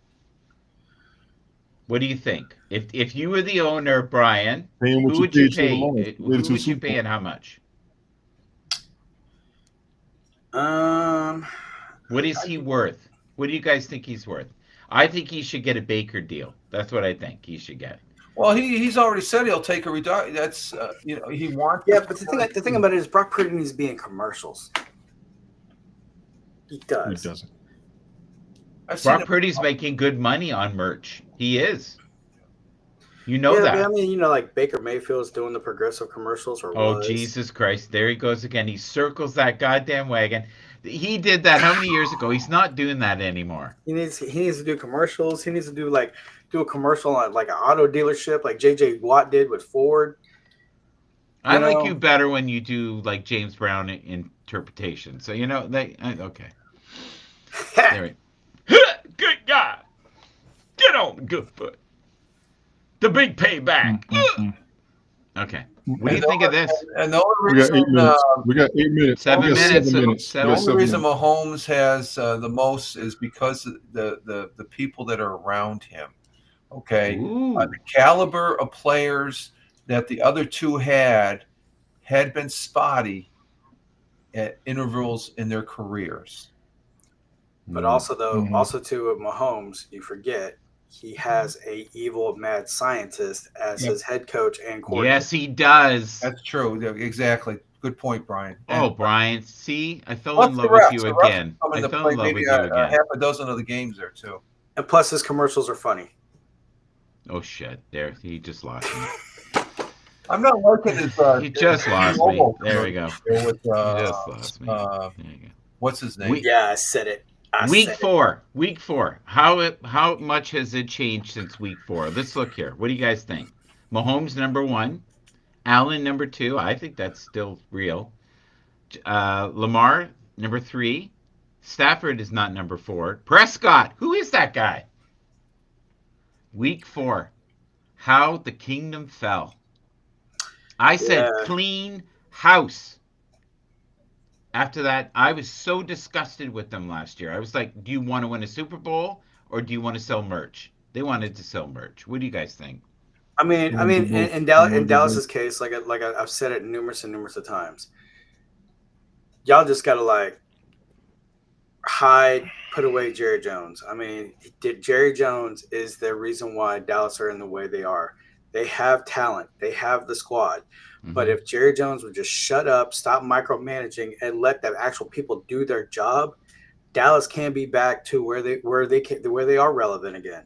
What do you think? If you were the owner, Brian, Paying what who you would you paid Trevor pay? Lawrence. Who Later to would you Super pay Bowl. and how much? What is he worth? What do you guys think he's worth? I think he should get a Baker deal. That's what I think he should get. Well, he's already said he'll take a reduction. That's he wants. Yeah, but the thing about it is Brock Purdy needs to be in commercials. He He does. doesn't. I've seen Brock him- Purdy's making good money on merch. He is. You know Yeah, that. but I mean, like Baker Mayfield's doing the progressive commercials or Oh, was. Jesus Christ. There he goes again. He circles that goddamn wagon. He did that how many years ago? He's not doing that anymore. He needs to do commercials. He needs to do a commercial on like an auto dealership like JJ Watt did with Ford. I like know. you better when you do like James Brown interpretation. So, okay. There we Good God. Get on the good foot. The big payback. Okay. What do you think of this? And the only We got 8 reason, minutes. We got 8 minutes. 7 We got minutes. 7 minutes. Seven. We the got only 7 reason minutes. Mahomes has the most is because the people that are around him. Okay, Ooh. the caliber of players that the other two had been spotty at intervals in their careers. But also Mhm. also too with Mahomes, you forget he has a evil mad scientist as his head coach and coordinator. Yes, he does. That's true. Exactly. Good point, Brian. Oh, Brian. See, I fell Plus in the love refs. with The you refs again. come I into fell play in love with maybe you again. half a dozen of the games there too. And plus his commercials are funny. Oh, shit. There. He just lost me. I'm not liking this. You just lost me. Romo There we go. with You just lost me. There you go. what's his name? We- Yeah, I said it. Week 4. Week 4. How much has it changed since week 4? Let's look here. What do you guys think? Mahomes number 1, Allen number 2. I think that's still real. Lamar number 3. Stafford is not number 4. Prescott, who is that guy? Week 4. How the kingdom fell. I said clean house. After that, I was so disgusted with them last year. I was like, do you want to win a Super Bowl or do you want to sell merch? They wanted to sell merch. What do you guys think? I mean, in Dallas's case, like I've said it numerous of times, y'all just gotta like put away Jerry Jones. I mean, Jerry Jones is the reason why Dallas are in the way they are. They have talent, they have the squad, but if Jerry Jones would just shut up, stop micromanaging, and let the actual people do their job, Dallas can be back to where they are relevant again.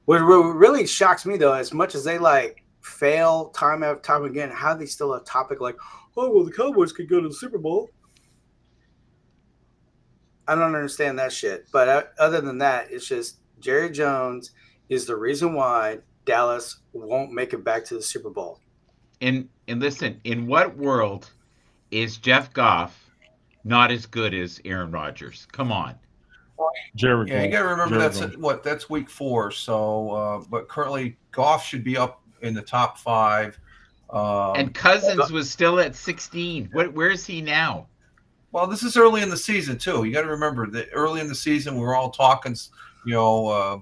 What really shocks me though, as much as they like fail time after time again, how they still have topic like, oh well, the Cowboys could go to the Super Bowl. I don't understand that shit. But other than that, it's just Jerry Jones is the reason why Dallas won't make it back to the Super Bowl. And listen, in what world is Jeff Goff not as good as Aaron Rodgers? Come on. Jared. Yeah, you got to remember that's week 4. So, but currently Goff should be up in the top 5. And Cousins was still at 16. Where is he now? Well, this is early in the season too. You got to remember that early in the season we were all talking, a lot.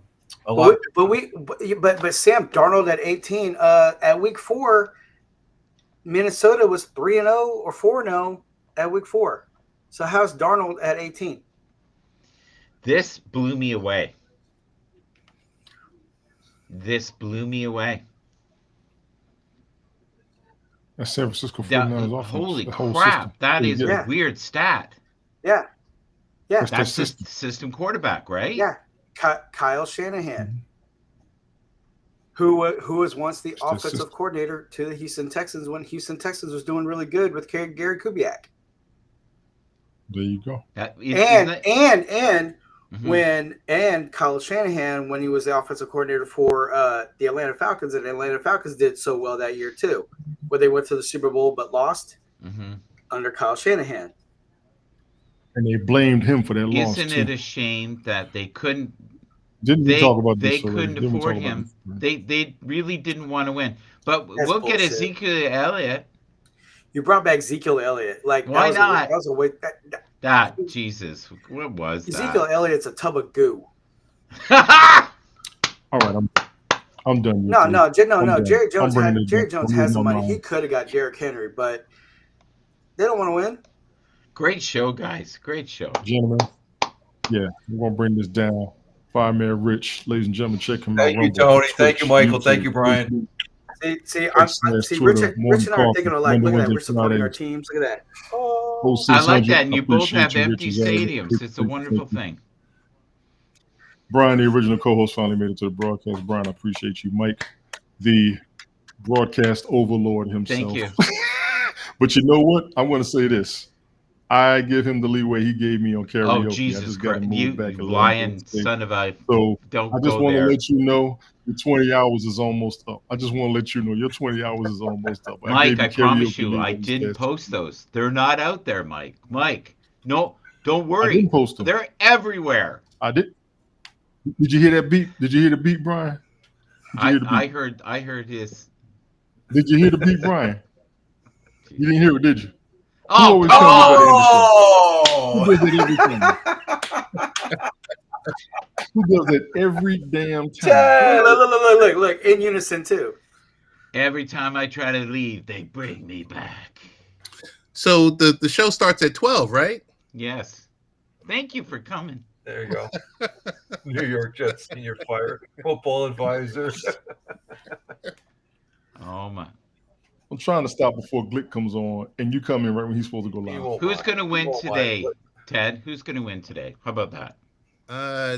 But Sam Darnold at 18. At week 4, Minnesota was 3-0 or 4-0 at week 4. So how's Darnold at 18? This blew me away. That's San Francisco 49ers offense. Holy the whole crap. system. That is a weird stat. Yeah. Yeah. That's the system quarterback, right? Yeah. Kyle Shanahan, who was once the offensive coordinator to the Houston Texans when Houston Texans was doing really good with Gary Kubiak. There you go. And Kyle Shanahan, when he was the offensive coordinator for the Atlanta Falcons, and the Atlanta Falcons did so well that year too, where they went to the Super Bowl but lost under Kyle Shanahan. And they blamed him for that loss. Isn't it a shame that they couldn't? They couldn't afford him. They really didn't want to win. But we'll get Ezekiel Elliott. You brought back Ezekiel Elliott. Like why not? That was a way. Jesus, what was that? Ezekiel Elliott's a tub of goo. All right, I'm done. No. Jerry Jones has the money. He could have got Derrick Henry, but they don't want to win. Great show, guys. Great show, gentlemen. Yeah, we're gonna bring this down. Fireman Rich, ladies and gentlemen, check him out. Thank you, Tony. Thank you, Michael. Thank you, Brian. See, Rich and I are thinking alike. Look at that. We're supporting our teams. Look at that. Oh. I like that. And you both have empty stadiums. It's a wonderful thing. Brian, the original co-host, finally made it to the broadcast. Brian, I appreciate you. Mike, the broadcast overlord himself. Thank you. But you know what? I want to say this. I give him the leeway he gave me on karaoke. Oh, Jesus I just got to move you back a lying little son of a... So don't I just go want there. to let you know your 20 hours is almost up. I just want to let you know your 20 hours is almost up. Mike, I promise you, I didn't post those. They're not out there, Mike. Mike, no, don't worry. I didn't post them. They're everywhere. I did. Did you hear that beat? Did you hear the beat, Brian? I heard his. Did you hear the beat, Brian? You didn't hear it, did you? Oh! Who does it every time? Who does it every damn time? Look, in unison too. Every time I try to leave, they bring me back. So the show starts at 12, right? Yes. Thank you for coming. There you go. New York Jets senior football advisor. Oh my. I'm trying to stop before Glick comes on, and you come in right when he's supposed to go live. Who's going to win today, Ted? Who's going to win today? How about that?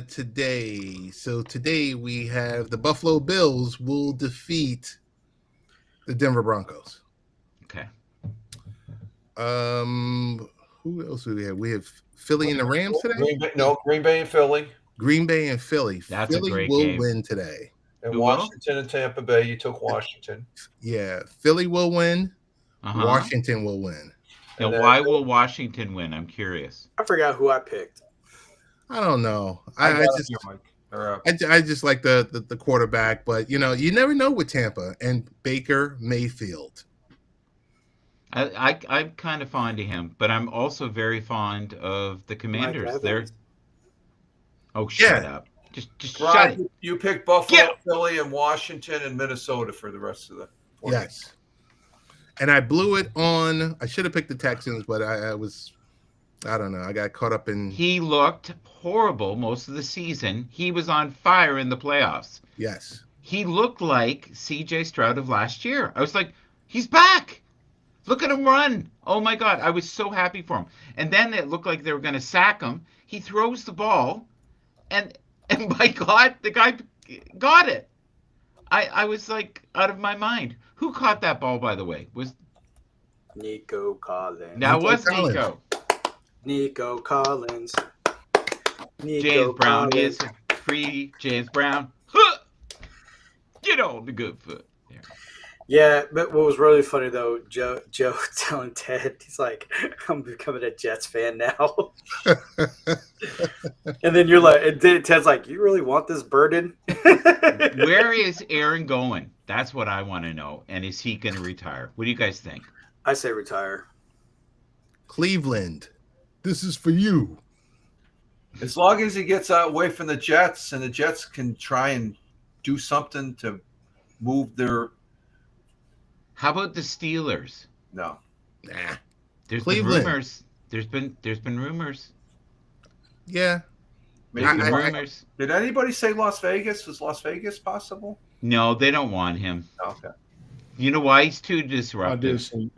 Today we have the Buffalo Bills will defeat The Denver Broncos. Okay. Who else do we have? We have Philly and the Rams today. Green Bay and Philly. Green Bay and Philly. That's a Philly great will game. win today. And Who will? Washington and Tampa Bay. You took Washington. Yeah, Philly will win. Uh-huh. Washington will win. Now, And then- why will Washington win? I'm curious. I forgot who I picked. I don't know. I I got just you, Mike. Or, I just like the quarterback, but you never know with Tampa and Baker Mayfield. I'm kind of fond of him, but I'm also very fond of the Commanders. Mike They're Evans. shut Yeah. up. Just Rod, shut it. you picked Buffalo, Yeah. Philly, and Washington, and Minnesota for the rest of the. Yes. And I blew it on. I should have picked the Texans, but I don't know. I got caught up in. He looked horrible most of the season. He was on fire in the playoffs. Yes. He looked like CJ Stroud of last year. I was like, he's back. Look at him run. Oh my God. I was so happy for him. And then it looked like they were going to sack him. He throws the ball, and my God, the guy got it. I was like out of my mind. Who caught that ball, by the way? Nico Collins. That Nico was Collins. Nico. Nico Collins. Nico James Brown Collins. is free. James Brown. Huh! Get on the good foot. There. Yeah, but what was really funny though, Joe telling Ted, he's like, "I'm becoming a Jets fan now," and then you're like, and then Ted's like, "You really want this burden?" Where is Aaron going? That's what I want to know. And is he going to retire? What do you guys think? I say retire. Cleveland. This is for you. As long as he gets away from the Jets, and the Jets can try and do something to move their. How about the Steelers? No. Nah. There's Cleveland. been rumors. There's been rumors. Yeah. Maybe There's been I- rumors. Did anybody say Las Vegas? Was Las Vegas possible? No, they don't want him. Okay. You know why? He's too I did disruptive. see.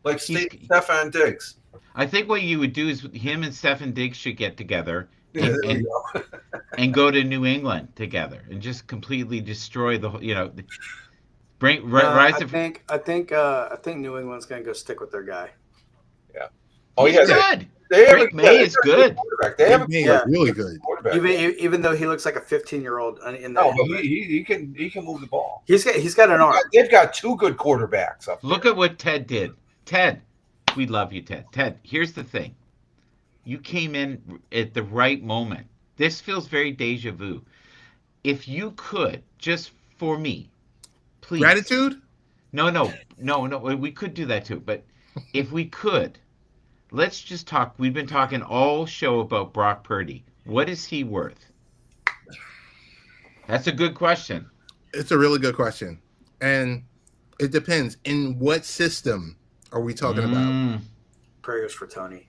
Like He's- Stefan Diggs. I think what you would do is him and Stephen Diggs should get together Yeah, there and, you go. and go to New England together and just completely destroy the whole. Bring rise I to. think New England's gonna go stick with their guy. Oh He's yeah, good. they have Drake May is good. Quarterback. They have a They Yeah. are really good. quarterback. Even though he looks like a 15-year-old in the No, but he can move the ball. he's got an arm. They've got two good quarterbacks up there. Look at what Ted did. Ted, we love you, Ted. Ted, here's the thing. You came in at the right moment. This feels very deja vu. If you could, just for me, please. Gratitude? No. We could do that too. But if we could, let's just talk. We've been talking all show about Brock Purdy. What is he worth? That's a good question. It's a really good question. And it depends. In what system are we talking about? Prayers for Tony.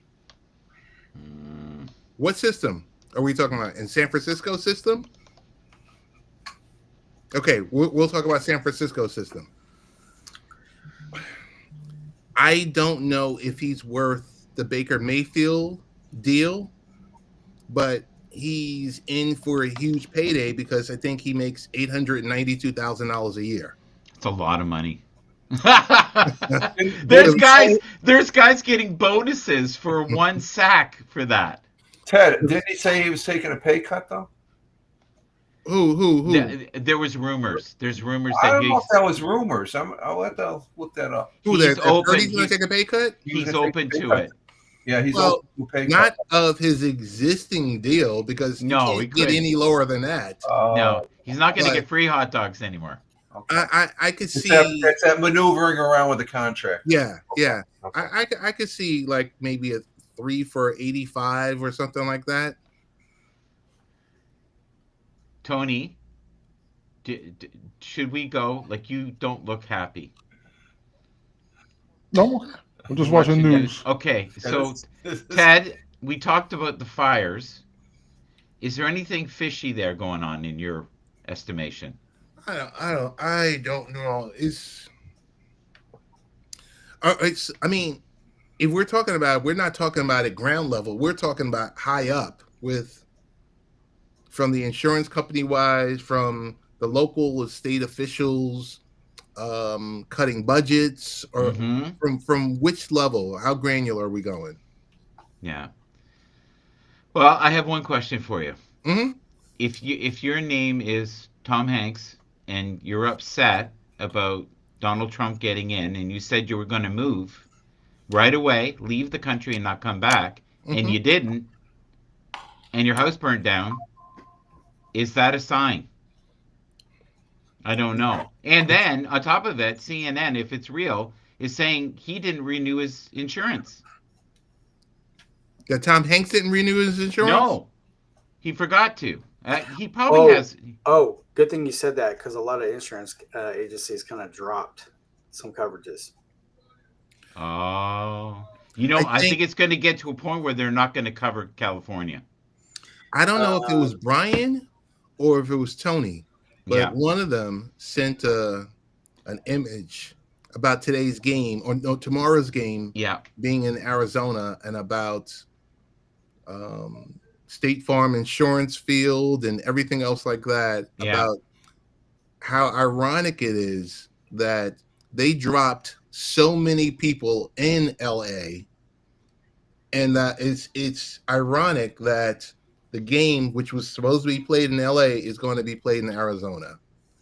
What system are we talking about? In San Francisco system? Okay, we'll talk about San Francisco system. I don't know if he's worth the Baker Mayfield deal, but he's in for a huge payday because I think he makes $892,000 a year. It's a lot of money. There's guys getting bonuses for one sack for that. Ted, didn't he say he was taking a pay cut though? Who? There was rumors. There's rumors I that don't know if that was rumors. I'll have to look that up. Who? He's open. He's going to take a pay cut? He's open to it. Yeah, he's Well, open to a pay Not cut. of his existing deal because you No, can't he get couldn't. any lower than that. No, he's not going to But- get free hot dogs anymore. Okay. I could It's see. it's that maneuvering around with the contract. Yeah. Okay. I could see like maybe a 3 for 85 or something like that. Tony, should we go? Like, you don't look happy. No, I'm just watching news. Okay, so Ted, we talked about the fires. Is there anything fishy there going on in your estimation? I don't know. I mean, if we're talking about, we're not talking about at ground level. We're talking about high up from the insurance company wise, from the local state officials. cutting budgets, or Mm-hmm. from which level? How granular are we going? Yeah. Well, I have one question for you. Hmm. If your name is Tom Hanks and you're upset about Donald Trump getting in, and you said you were going to move right away, leave the country and not come back, and Hmm. you didn't, and your house burnt down, is that a sign? I don't know. And then on top of it, CNN, if it's real, is saying he didn't renew his insurance. That Tom Hanks didn't renew his insurance. No, he forgot to. He probably Oh, has. oh, good thing you said that, because a lot of insurance agencies kind of dropped some coverages. Oh, I I think think it's going to get to a point where they're not going to cover California. I don't know if it was Um, Brian or if it was Tony, but Yeah, one of them sent an image about today's game, or no, tomorrow's game yeah, being in Arizona, and about um, State Farm Insurance Field and everything else like that. yeah, About how ironic it is that they dropped so many people in LA, and that it's ironic that the game, which was supposed to be played in LA, is going to be played in Arizona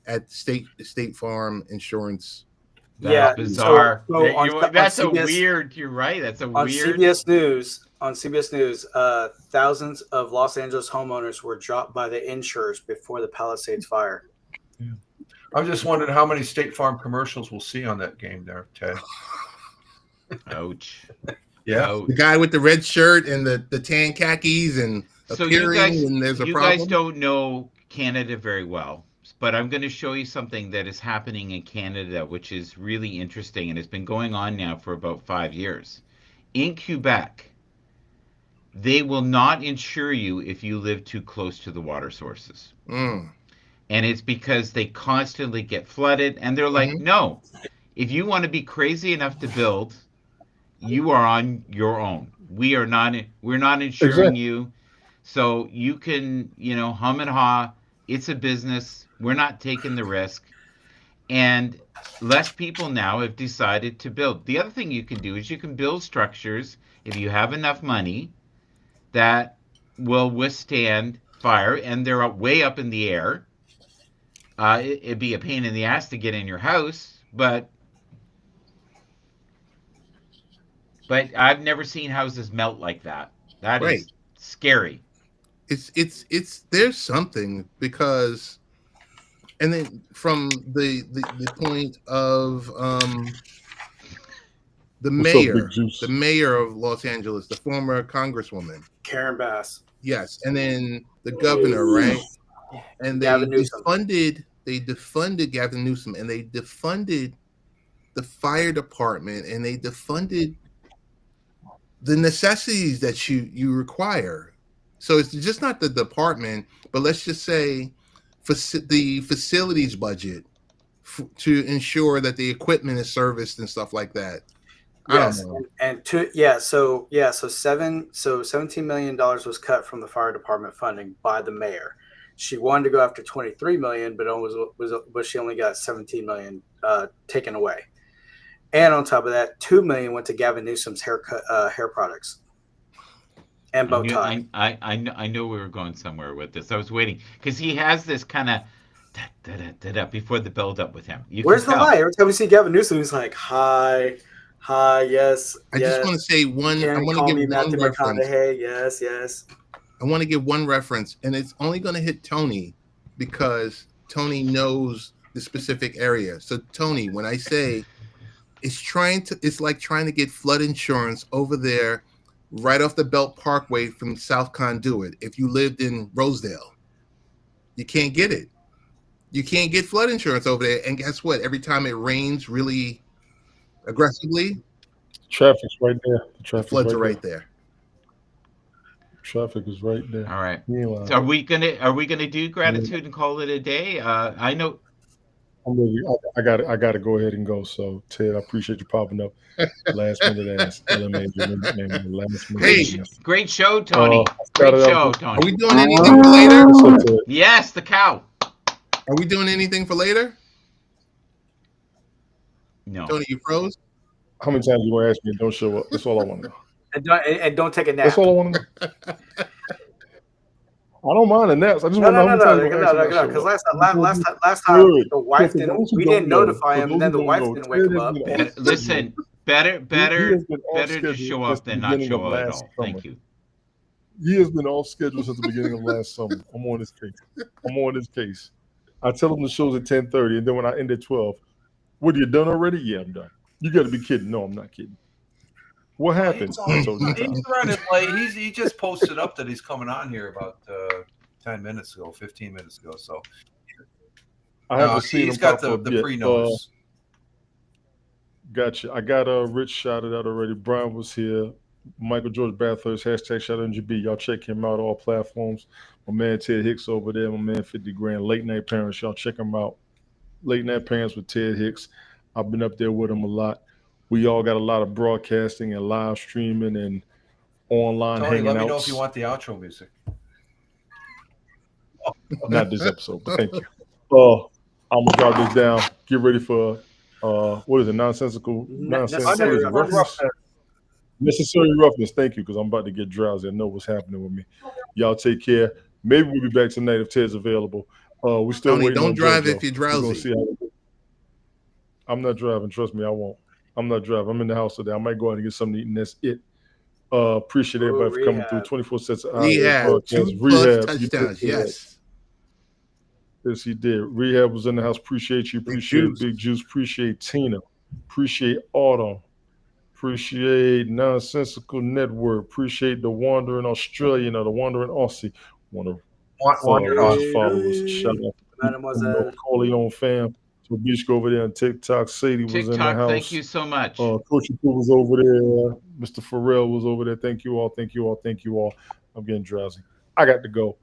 at State Farm Insurance. that's yeah. bizarre. So on That's a CBS weird. You're right. That's a on weird. CBS News thousands of Los Angeles homeowners were dropped by the insurers before the Palisades fire. I was just wondering how many State Farm commercials we'll see on that game there, Ted. Ouch. Yeah. Ouch. The guy with the red shirt and the tan khakis and So appearing when there's a you guys problem. don't know Canada very well, but I'm going to show you something that is happening in Canada, which is really interesting, and it's been going on now for about 5 years. In Quebec, they will not insure you if you live too close to the water sources. Mm. And it's because they constantly get flooded, and they're like, Mhm. no, if you want to be crazy enough to build, you are on your own. We're not insuring Exactly. you. So you can, hum and haw. It's a business. We're not taking the risk. And less people now have decided to build. The other thing you can do is you can build structures if you have enough money that will withstand fire, and they're way up in the air. It'd be a pain in the ass to get in your house, but I've never seen houses melt like that. That Right. is scary. It's there's something, because, and then from the point of the What's up, Big mayor, Juice? the mayor of Los Angeles, the former congresswoman, Karen Bass, yes, and then the governor, right? And Gavin Newsom. they defunded Gavin Newsom, and they defunded the fire department, and they defunded the necessities that you require. So it's just not the department, but let's just say the facilities budget to ensure that the equipment is serviced and stuff like that. I don't Yes, know. so $17 million was cut from the fire department funding by the mayor. She wanted to go after 23 million, but she only got 17 million taken away. And on top of that, 2 million went to Gavin Newsom's hair products and bow tie. I know we were going somewhere with this. I was waiting because he has this kind of before the build up with him. Where's the lie? Every time we see Gavin Newsom, he's like, "Hi, yes, I just want to say one. I want to give one reference. Yes. I want to give one reference, and it's only going to hit Tony because Tony knows the specific area. So Tony, when I say it's like trying to get flood insurance over there, right off the Belt Parkway from South Conduit. If you lived in Rosedale, you can't get it. You can't get flood insurance over there. And guess what? Every time it rains really aggressively, Traffic's right there. the floods are right there. Traffic is right there. All right. Meanwhile, So are we gonna do gratitude and call it a day? I know. I got to go ahead and go. So Ted, I appreciate you popping up. Last minute ass. Hey, great show, Tony. I Great started show, out- Are Tony. we doing anything for later? What's up, Ted? Yes, the cow. Are we doing anything for later? No. Tony, you froze. How many times you gonna ask me and don't show up? That's all I want to know. And don't take a nap. That's all I want to know. I don't mind the naps. I just No, want to know how many times no, you're gonna ask me not because show up. last time Good. the wife For didn't. those who We don't didn't know, notify for him, those and then who the don't wife know, didn't wake Ted him has up. been off Better, schedule. listen, better, He better, has been off better to schedule show since up the than not beginning of show up at last all. summer. Thank you. He has been off schedule since the beginning of last summer. I'm on this case. I tell him the show's at 10:30, and then when I end at 12, what, you done already? Yeah, I'm done. You got to be kidding. No, I'm not kidding. What happened? I told you. He's running late. He just posted up that he's coming on here about 10 minutes ago, 15 minutes ago. So I haven't seen he's him got pop up the yet. pre-notice. Gotcha. I got Rich shouted out already. Brian was here. Michael George Bathurst, hashtag shout out NGB. Y'all check him out all platforms. My man Ted Hicks over there. My man 50 Grand. Late Night Parents. Y'all check him out. Late Night Parents with Ted Hicks. I've been up there with him a lot. We all got a lot of broadcasting and live streaming and online Tony, hanging let out. me know if you want the outro music. Not this episode, but thank you. I'm gonna drop this down. Get ready for what is it? Nonsensical Necessary roughness. Necessary roughness. Thank you, because I'm about to get drowsy. I know what's happening with me. Y'all take care. Maybe we'll be back tonight if Ted's available. We still Tony, waiting don't on drive JoJo. if you're We're gonna drowsy. see how. I'm not driving. Trust me, I won't. I'm not driving. I'm in the house today. I might go out and get something to eat, and that's it. Appreciate everybody for coming through. 24 sets of Rehab, broadcast. 2+ Rehab. touchdowns. Yes. Yes, he did. Rehab was in the house. Appreciate you. Appreciate Big Juice. Appreciate Tina. Appreciate Autumn. Appreciate Nonsensical Network. Appreciate the Wandering Australian or the Wandering Aussie. Want to followers. Shout out to Mademoiselle. Corleone fam. So Bishko over there on TikTok. Sadie was in the TikTok, house. thank you so much. Coach was over there. Mr. Pharrell was over there. Thank you all. Thank you all. Thank you all. I'm getting drowsy. I got to go.